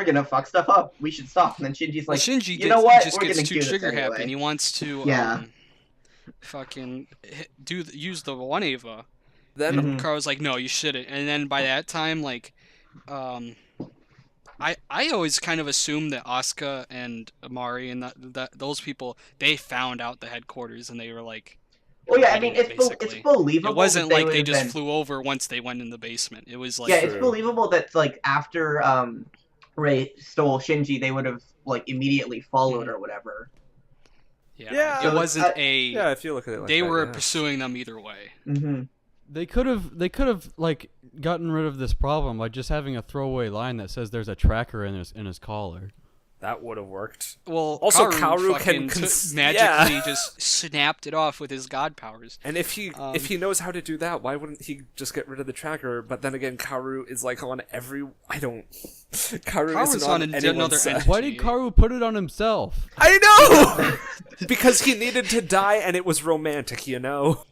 gonna fuck stuff up. We should stop." And then Shinji's well, like, Shinji "You know what? just We're gets gonna too do this trigger happy anyway." and he wants to Yeah. fucking use the one Ava. Then Mhm. Carl's like, no, you shouldn't. And then by that time, like, I always kind of assumed that Asuka and Amari and that those people, they found out the headquarters and they were like, "Well, yeah. I mean, It's it's basically- believable." it wasn't that like they would've just been- flew over once they went in the basement. It was like, Yeah, it's True. believable that like after Rei stole Shinji, they would have like immediately followed or whatever. Yeah. it wasn't So, yeah, if you look at it like they that, were yeah. pursuing them either way. Mm-hmm. They could have like gotten rid of this problem by just having a throwaway line that says there's a tracker in his collar. That would have worked. Well, Also, Karu Karu fucking can magically yeah. just snapped it off with his god powers. And if he knows how to do that, why wouldn't he just get rid of the tracker? But then again, Karu is like on every. I don't. Karu Karu's isn't on on another anyone's side. end. Why did Karu put it on himself? I know. Because he needed to die, and it was romantic, you know.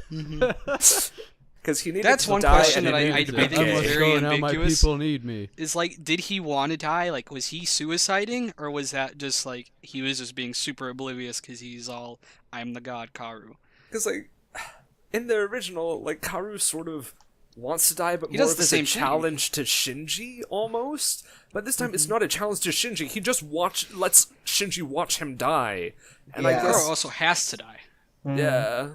Because he needed That's to one die, question and that it I needed to think be is I must gay. very go now. My ambiguous. people need me. Is like, did he want to die? Like, was he suiciding, or was that just like he was just being super oblivious because he's all, I'm the god Karu. Because like in the original, like Karu sort of wants to die, but He more does of the as same a thing. challenge to Shinji almost. But this time, it's not a challenge to Shinji. He just lets Shinji watch him die, and I Yeah. guess Karu also has to die. yeah,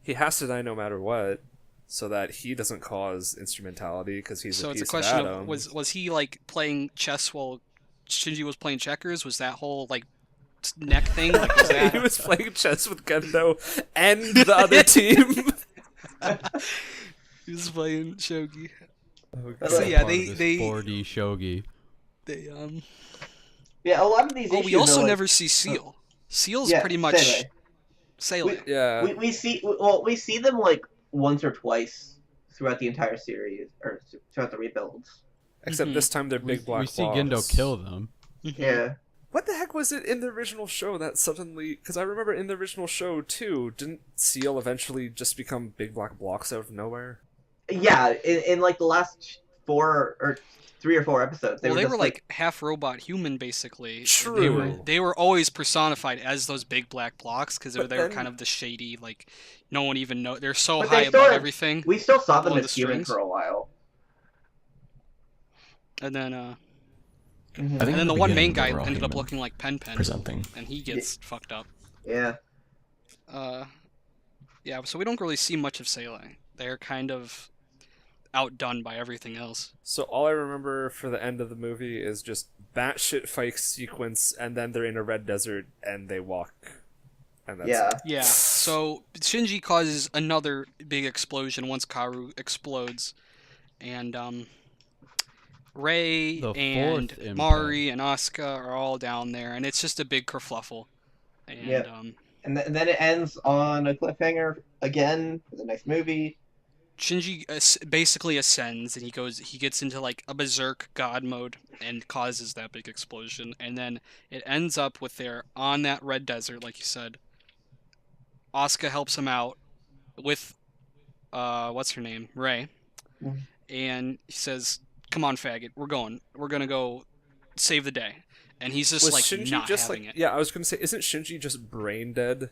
he has to die no matter what, so that he doesn't cause instrumentality because he's So a it's a piece question of of Adam. was he like playing chess while Shinji was playing checkers? Was that whole like neck thing? Like, was he that? was playing chess with Gendo and the other team. He was playing shogi. So, yeah, Part of this they 4D shogi. They Yeah, a lot of these Oh, issues we also are, like, never see Seal. Seal's yeah, pretty much Sele. sailing. Yeah, we see them like once or twice throughout the entire series or throughout the rebuilds. except this time they're big black We see blobs. Gendo kill them. Yeah. What the heck was it in the original show that suddenly... Because I remember in the original show, too, didn't Seal eventually just become big black blocks out of nowhere? Yeah, in like the last 3 or 4 episodes, Well, they just were like half robot, human, basically. True. They were always personified as those big black blocks because they were But then- kind of the shady, like no one even know. They're so But high they still above have- everything. we still saw them Below as the human strings. for a while. And then, I think and in then the the one main beginning guy they were all ended up human, looking like Pen, presenting. and he gets fucked up. Yeah. Yeah. So we don't really see much of Sailing. They're kind of outdone by everything else. So all I remember for the end of the movie is just batshit fight sequence, and then they're in a red desert, and they walk. And that's Yeah. it. Yeah, so Shinji causes another big explosion once Karu explodes, and Rei The and fourth Mari and Asuka are all down there, and it's just a big kerfluffle. And Yep. and then it ends on a cliffhanger again for the next movie. Shinji basically ascends, and he gets into like a berserk god mode and causes that big explosion, and then it ends up with they're on that red desert, like you said. Asuka helps him out with what's her name, Rei, and he says, "Come on, faggot, we're gonna go save the day," and he's just Was like Shinji not just having like it. Yeah, I was gonna say, isn't Shinji just brain dead?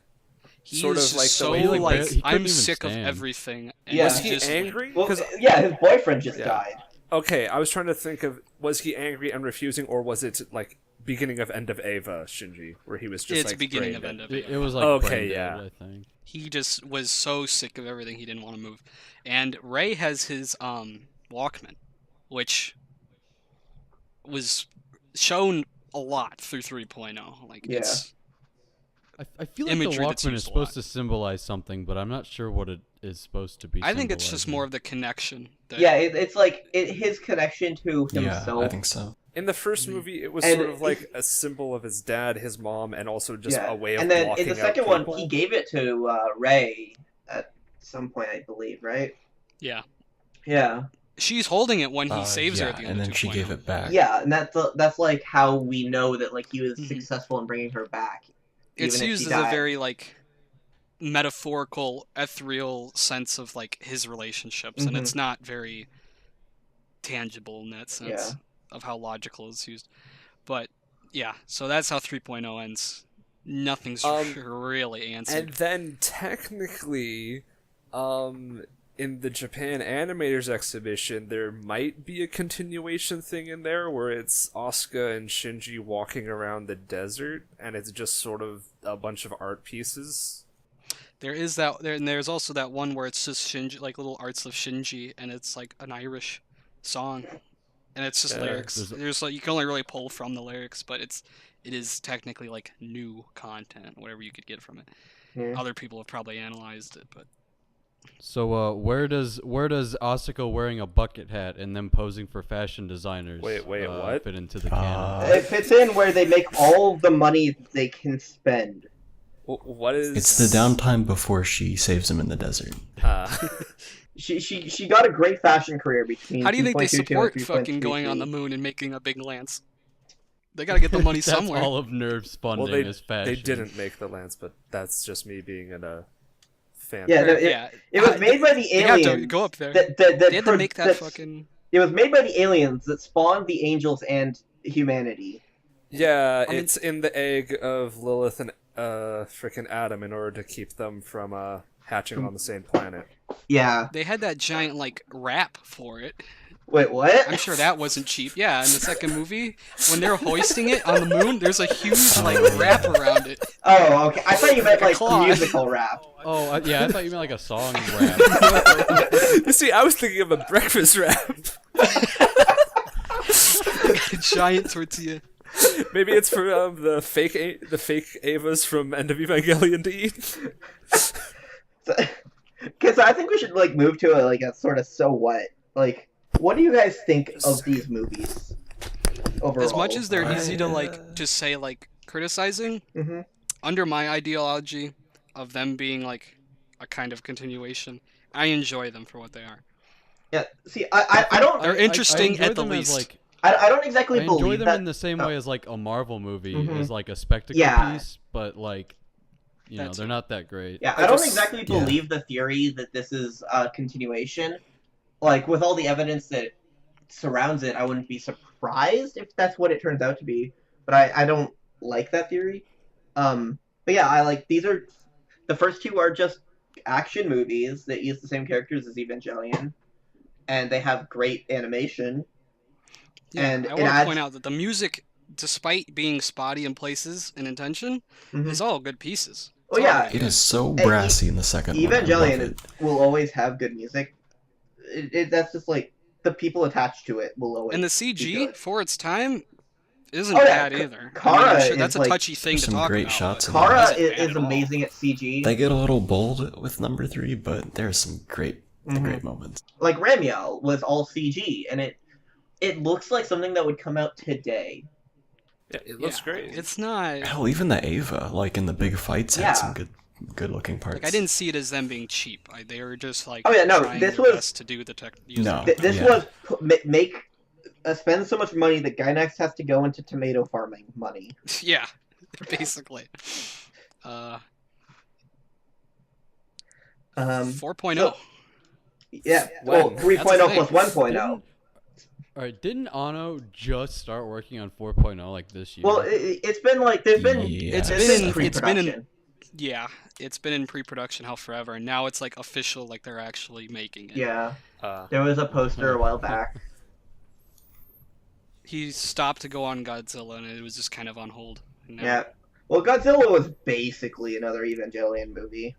He sort is of like the so way he, like he couldn't I'm even sick of stand. everything. And Yeah. Was he's he just angry? Well, 'Cause- yeah, his boyfriend just Yeah. died. Okay, I was trying to think of, was he angry and refusing, or was it like beginning of End of Ava Shinji, where he was just It's like beginning brain of dead? End of It Ava. was like Okay, brain dead, yeah. I think. He just was so sick of everything he didn't want to move. And Ray has his Walkman, which was shown a lot through 3.0. Like Yeah. it's I feel like the Imagery that's Walkman used is a supposed lot. to symbolize something, but I'm not sure what it is supposed to be. I think it's just symbolizing. more of the connection. That, Yeah, it's like his connection to Yeah, himself. I think so. In the first movie, it was And sort of like a symbol of his dad, his mom, and also just Yeah. a way of And then blocking in the out second one, people. he gave it to Ray at some point, I believe, right? yeah. Yeah. She's holding it when he saves her yeah, at the end and of then she 2.0. gave it back. Yeah, and that's like how we know that like he was Mhm. successful in bringing her back. It's even if used she as a died. very like metaphorical, ethereal sense of like his relationships, and Mhm. it's not very tangible in that sense of how logical it's used. But yeah, so that's how 3.0 ends. Nothing's really answered. And then technically, in the Japan Animators Exhibition, there might be a continuation thing in there where it's Asuka and Shinji walking around the desert, and it's just sort of a bunch of art pieces. There is that there, and there's also that one where it's just Shinji, like little arts of Shinji, and it's like an Irish song, and it's just Yeah. lyrics. There's like you can only really pull from the lyrics, but it is technically like new content, whatever you could get from it. Yeah. Other people have probably analyzed it, but So where does Asuka wearing a bucket hat and them posing for fashion designers Wait, what? fit into the canon? It fits in where they make all the money they can spend. What is... It's the downtime before she saves him in the desert. She got a great fashion career between. how do you think they 2.22 and support fucking 3.33. going on the moon and making a big lance? They gotta get the money That's somewhere. all of Nerve's funding Well, is fashion. they didn't make the lance, but that's just me being a fan. Yeah, no, Yeah, it was made by the they have aliens. to go up there. That They had to make that that- fucking. It was made by the aliens that spawned the angels and humanity. Yeah, I mean- it's in the egg of Lilith and frickin' Adam in order to keep them from hatching on the same planet. Yeah. They had that giant like wrap for it. Wait, what? I'm sure that wasn't cheap. Yeah, in the second movie, when they're hoisting it on the moon, there's a huge like wrap around it. Oh, okay. I thought you meant Like like a claw. musical rap. Oh, yeah, I thought you meant like a song rap. You see, I was thinking of a breakfast wrap. Giant tortilla. Maybe it's for the fake Avas from End of Evangelion to eat. Because I think we should like move to a sort of so what. Like, what do you guys think of these movies overall? As much as they're easy to like just say like criticizing, Mhm. under my ideology of them being like a kind of continuation, I enjoy them for what they are. Yeah. See, I don't They're interesting enjoy at the them as, least. like, I don't exactly I enjoy believe them that. in the same way as like a Marvel movie Mhm. is like a spectacle Yeah. piece, but like, you know, That's- they're not that great. Yeah, I I don't just- exactly yeah. believe the theory that this is a continuation. Like, with all the evidence that surrounds it, I wouldn't be surprised if that's what it turns out to be. But I don't like that theory. But yeah, I like these are the first two are just action movies that use the same characters as Evangelion, and they have great animation. Yeah, and I it want to adds- point out that the music, despite being spotty in places and intention, Mhm. is all good pieces. Oh It's all yeah, It is so Hey, brassy in the second one. I love Evangelion it. will always have good music. That's just like the people attached to it will always. And the be CG good. for its time isn't Oh, yeah, bad either. Kara I'm sure that's is, a like- touchy thing to Some talk great about. shots but in there. it Kara isn't bad is at all. amazing at CG. They get a little bold with number 3, but there's some great Mhm. moments. Like Ramiel was all CG, and it looks like something that would come out today. Yeah, it looks great. It's not. Hell, even the Ava, like in the big fights, had some good looking parts. Like, I didn't see it as them being cheap. They were just like this trying their was best to do the tech. This was spend so much money that Gainax has to go into tomato farming money. Yeah, basically. 4.0. So, yeah, well, 3.0 plus 1.0. Alright, didn't Anno just start working on 4.0 like this year? Well, it's been like there's been Yeah. It's been in pre-production hell forever, and now it's like official, like they're actually making it. Yeah, there was a poster a while back. He stopped to go on Godzilla, and it was just kind of on hold. Yeah, well, Godzilla was basically another Evangelion movie.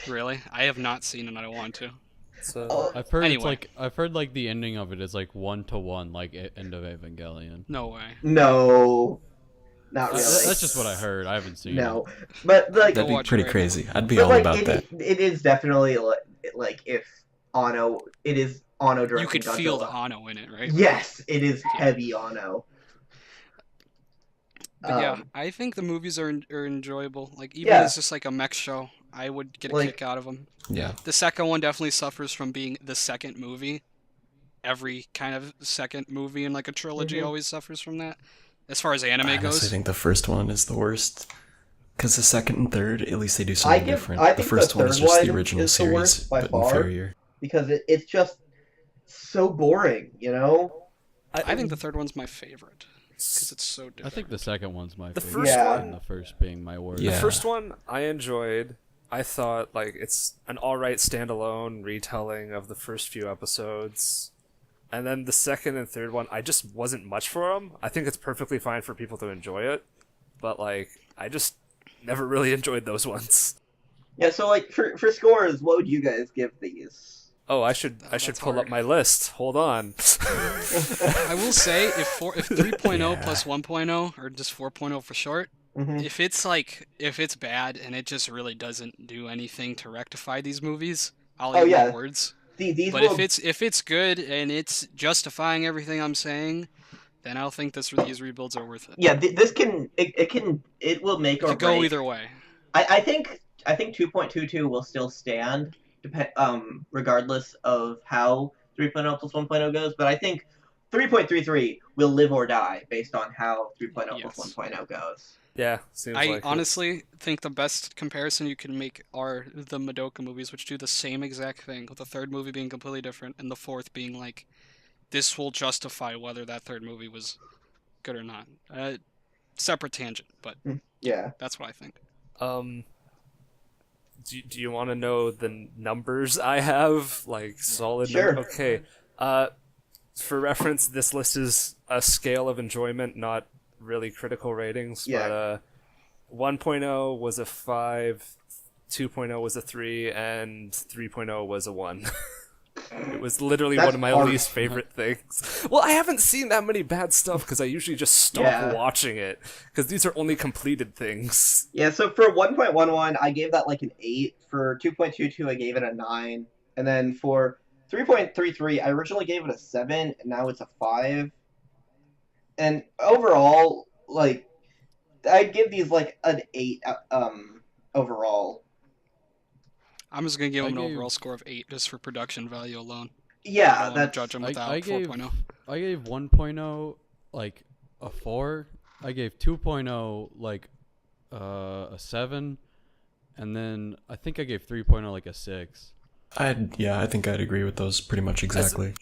Really? I have not seen it, and I want to. So I've heard Anyway. I've heard like the ending of it is like 1-to-1, like end of Evangelion. No way. No, not really. That's just what I heard. I haven't seen No, it. but like, That'd be watch pretty it right crazy. I'd be but, all like, about that. It is definitely like if Anno, it is Anno directing You could Godzilla. feel the Anno in it, right? Yes, it is heavy Anno. But yeah, I think the movies are enjoyable. Like, even Yeah. as just like a mech show, I would get a Like- kick out of them. Yeah. The second one definitely suffers from being the second movie. Every kind of second movie in like a trilogy Mhm. always suffers from that. As far as anime I honestly goes, think the first one is the worst. Because the second and third, at least they do I something think different. the The first one is third just one the original is the series, worst by but far. inferior. because it's just so boring, you know? I think the third one's my favorite because it's so different. I think the second one's my The favorite. first Yeah. And the first being my worst. Yeah. The first one I enjoyed. I thought like it's an alright standalone retelling of the first few episodes. And then the second and third one, I just wasn't much for them. I think it's perfectly fine for people to enjoy it, but like I just never really enjoyed those ones. Yeah, so like for scores, what would you guys give these? Oh, I should that's pull hard. up my list. Hold on. I will say if 3.0 Yeah. plus 1.0 or just 4.0 for short, Mhm. if it's bad and it just really doesn't do anything to rectify these movies, I'll Oh, eat yeah. my words. These But will, if it's good and it's justifying everything I'm saying, then I'll think these rebuilds are worth it. yeah, this it will make It or could go break. either way. I think 2.22 will still stand, regardless of how 3.0 plus 1.0 goes. But I think 3.33 will live or die based on how 3.0 Yes. plus 1.0 goes. Yeah, seems I like it. honestly think the best comparison you can make are the Madoka movies, which do the same exact thing, with the third movie being completely different and the fourth being like, this will justify whether that third movie was good or not. Separate tangent, but Yeah. that's what I think. Do you want to know the numbers I have? Like solid. Sure. Okay. For reference, this list is a scale of enjoyment, not really critical ratings. Yeah. But 1.0 was a 5, 2.0 was a 3, and 3.0 was a 1. It was literally That's one of my harsh. least favorite things. Well, I haven't seen that many bad stuff because I usually just stop Yeah. watching it because these are only completed things. Yeah, so for 1.11, I gave that like an 8. For 2.22, I gave it a 9. And then for 3.33, I originally gave it a 7, and now it's a 5. And overall, like, I'd give these like an 8 overall. I'm just gonna give I them an gave- overall score of 8 just for production value alone. I Yeah, don't wanna that's... judge them I without gave 4.0. I gave 1.0 like a 4. I gave 2.0 like a 7, and then I think I gave 3.0 like a 6. I think I'd agree with those pretty much exactly.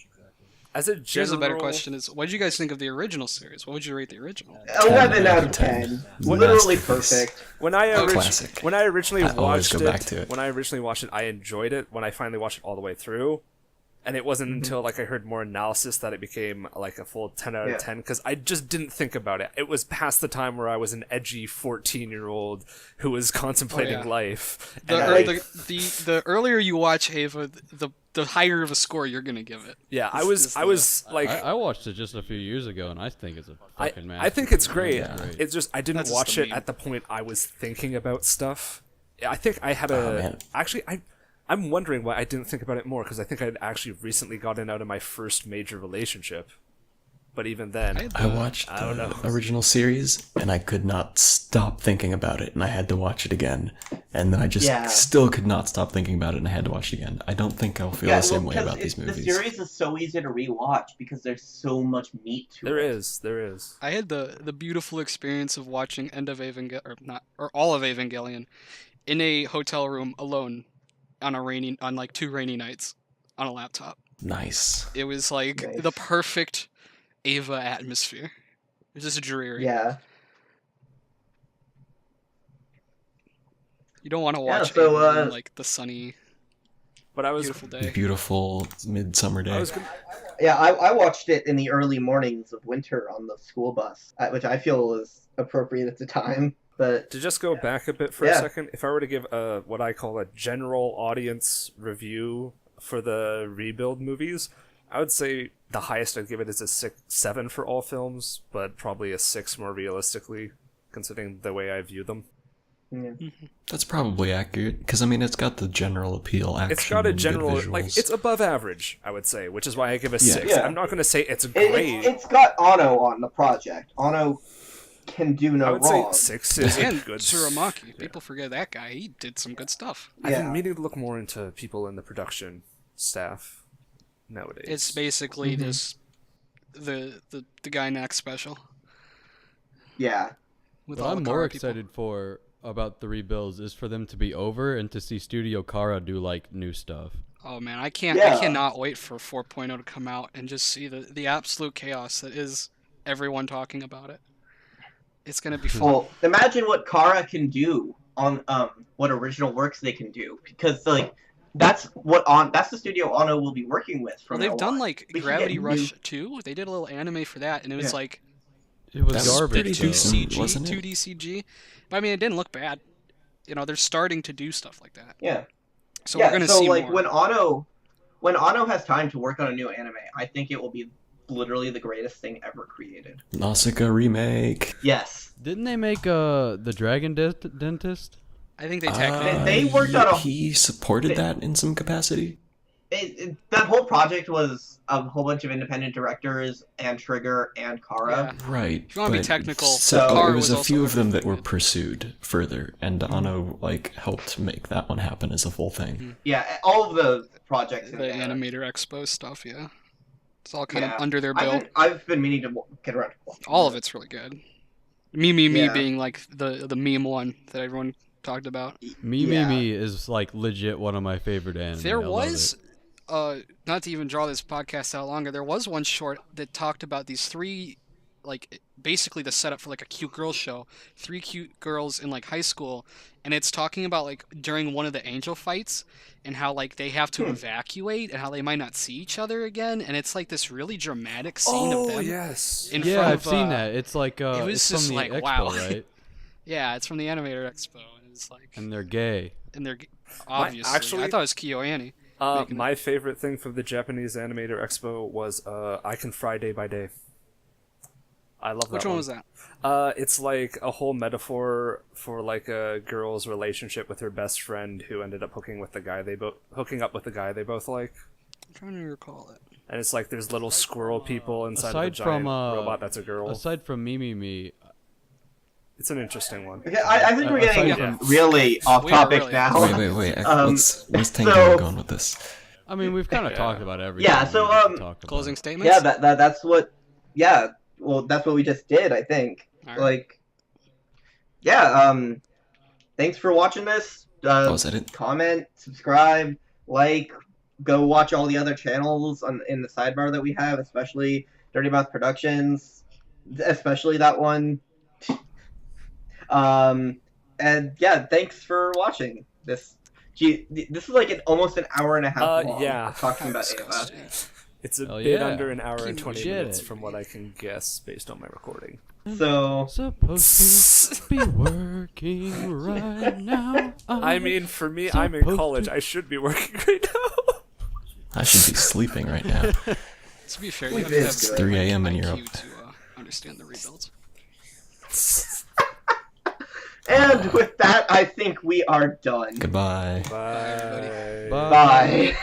As a general, Here's a better question: is what did you guys think of the original series? What would you rate the original? 11 out of 10. 10. Literally Masterpiece. perfect. When I Classic. when I originally I always watched go back to it. when I originally watched it, I enjoyed it. When I finally watched it all the way through, and it wasn't until like I heard more analysis that it became like a full 10 out Yeah. of 10 because I just didn't think about it. It was past the time where I was an edgy 14-year-old who was contemplating yeah. life. The, And ear- the earlier you watch Ava, the higher of a score you're gonna give it. yeah, I This is was like I watched it just a few years ago, and I think it's a fucking masterpiece. I think it's great. Yeah. It's just I didn't That's just watch the it meme. at the point I was thinking about stuff. I think I had Oh, man. I'm wondering why I didn't think about it more because I think I'd actually recently gotten out of my first major relationship. But even then, I watched I don't know. the original series, and I could not stop thinking about it, and I had to watch it again. And then I just still could not stop thinking about it, and I had to watch it again. I don't think I'll feel the same way about these movies. The series is so easy to rewatch because there's so much meat to it. There is. I had the beautiful experience of watching End of Evangelion, or all of Evangelion, in a hotel room alone on like 2 rainy nights on a laptop. Nice. It was like the perfect Ava atmosphere. It was just dreary. Yeah. You don't want to watch so, Ava on, like the sunny, beautiful day. Beautiful midsummer day. Yeah, I watched it in the early mornings of winter on the school bus, which I feel was appropriate at the time. But to just go back a bit for a second, if I were to give what I call a general audience review for the Rebuild movies, I would say the highest I'd give it is a 7 for all films, but probably a 6 more realistically, considering the way I view them. Yeah. That's probably accurate, because I mean, it's got the general appeal. Action, it's got a general, good visuals. it's above average, I would say, which is why I give a 6. Yeah. I'm not going to say it's great. It's got Ono on the project. Ono can do no wrong. I would say 6 is and good. Tsurumaki. People forget that guy. He did some good stuff. I've been meaning to look more into people in the production staff nowadays. It's basically this the guy next special. Yeah. With What all I'm the more Kara people. excited for about the rebuilds is for them to be over and to see Studio Kara do like new stuff. Oh man, I cannot wait for 4.0 to come out and just see the absolute chaos that is everyone talking about it. It's gonna be fun. Well, imagine what Kara can do on what original works they can do, because like that's the studio Ono will be working with. Well, they've done like Gravity Rush 2. They did a little anime for that, and it was like it was garbage. 2CG, wasn't it? 2D CG. But I mean, it didn't look bad. You know, they're starting to do stuff like that. Yeah. So we're gonna see like more. when Ono has time to work on a new anime, I think it will be literally the greatest thing ever created. Nausicaa remake. Yes. Didn't they make the Dragon Dentist? I think they technically they worked on He supported that in some capacity. That whole project was a whole bunch of independent directors and Trigger and Kara. Yeah. Right. If you want to be technical, so Kara it was a also few of them that working were with pursued further, and Ano helped make that one happen as a full thing. Yeah, all of the projects. the Animator Expo stuff. Yeah, it's all kind of under their belt. I've been meaning to get around to watching All of it's really good. Me being like the meme one that everyone talked about. Me is like legit one of my favorite anime. There I love was, not to even draw this podcast out longer, there was one short that talked about these 3, like, basically the setup for like a cute girl show. 3 cute girls in like high school, and it's talking about like during one of the angel fights and how like they have to evacuate and how they might not see each other again, and it's like this really dramatic scene of them. Yes. In Yeah, front I've of, seen that. It's like it was it's just from the like, Expo, wow. right? Yeah, it's from the Animator Expo, and it's like, And they're gay. obviously. actually- I thought it was KyoAni. My favorite thing from the Japanese Animator Expo was I Can Fry Day by Day. I love that. Which one was that? It's like a whole metaphor for like a girl's relationship with her best friend who ended up hooking up with the guy they both like. I'm trying to recall it. And it's like there's little squirrel people inside of a Aside giant from robot that's a girl. Aside from Me, It's an interesting one. Okay, I think we're getting from- really off We are topic really now. Wait. Where's Tangelo so- going with this? I mean, we've kind of talked about everything. Yeah, so, we need to talk about. Closing statements? Yeah, that's what. Yeah, well, that's what we just did. I think. Alright. Like, yeah. Thanks for watching this. Is that it? Comment, subscribe, like, go watch all the other channels in the sidebar that we have, especially Dirty Mouth Productions, especially that one. And yeah, thanks for watching this. This is like almost an hour and a half long. Yeah. Talking about Ava. It's a Hell bit yeah. under an hour and 20 Shit. minutes from what I can guess based on my recording. So Supposed to be working right now. I mean, for me, I'm in college. I should be working right now. I should be sleeping right now. To be fair, you have It to is have good. 3 a.m. in IQ Europe. to understand the rebuilds. and with that, I think we are done. Goodbye. Bye. Bye. Bye.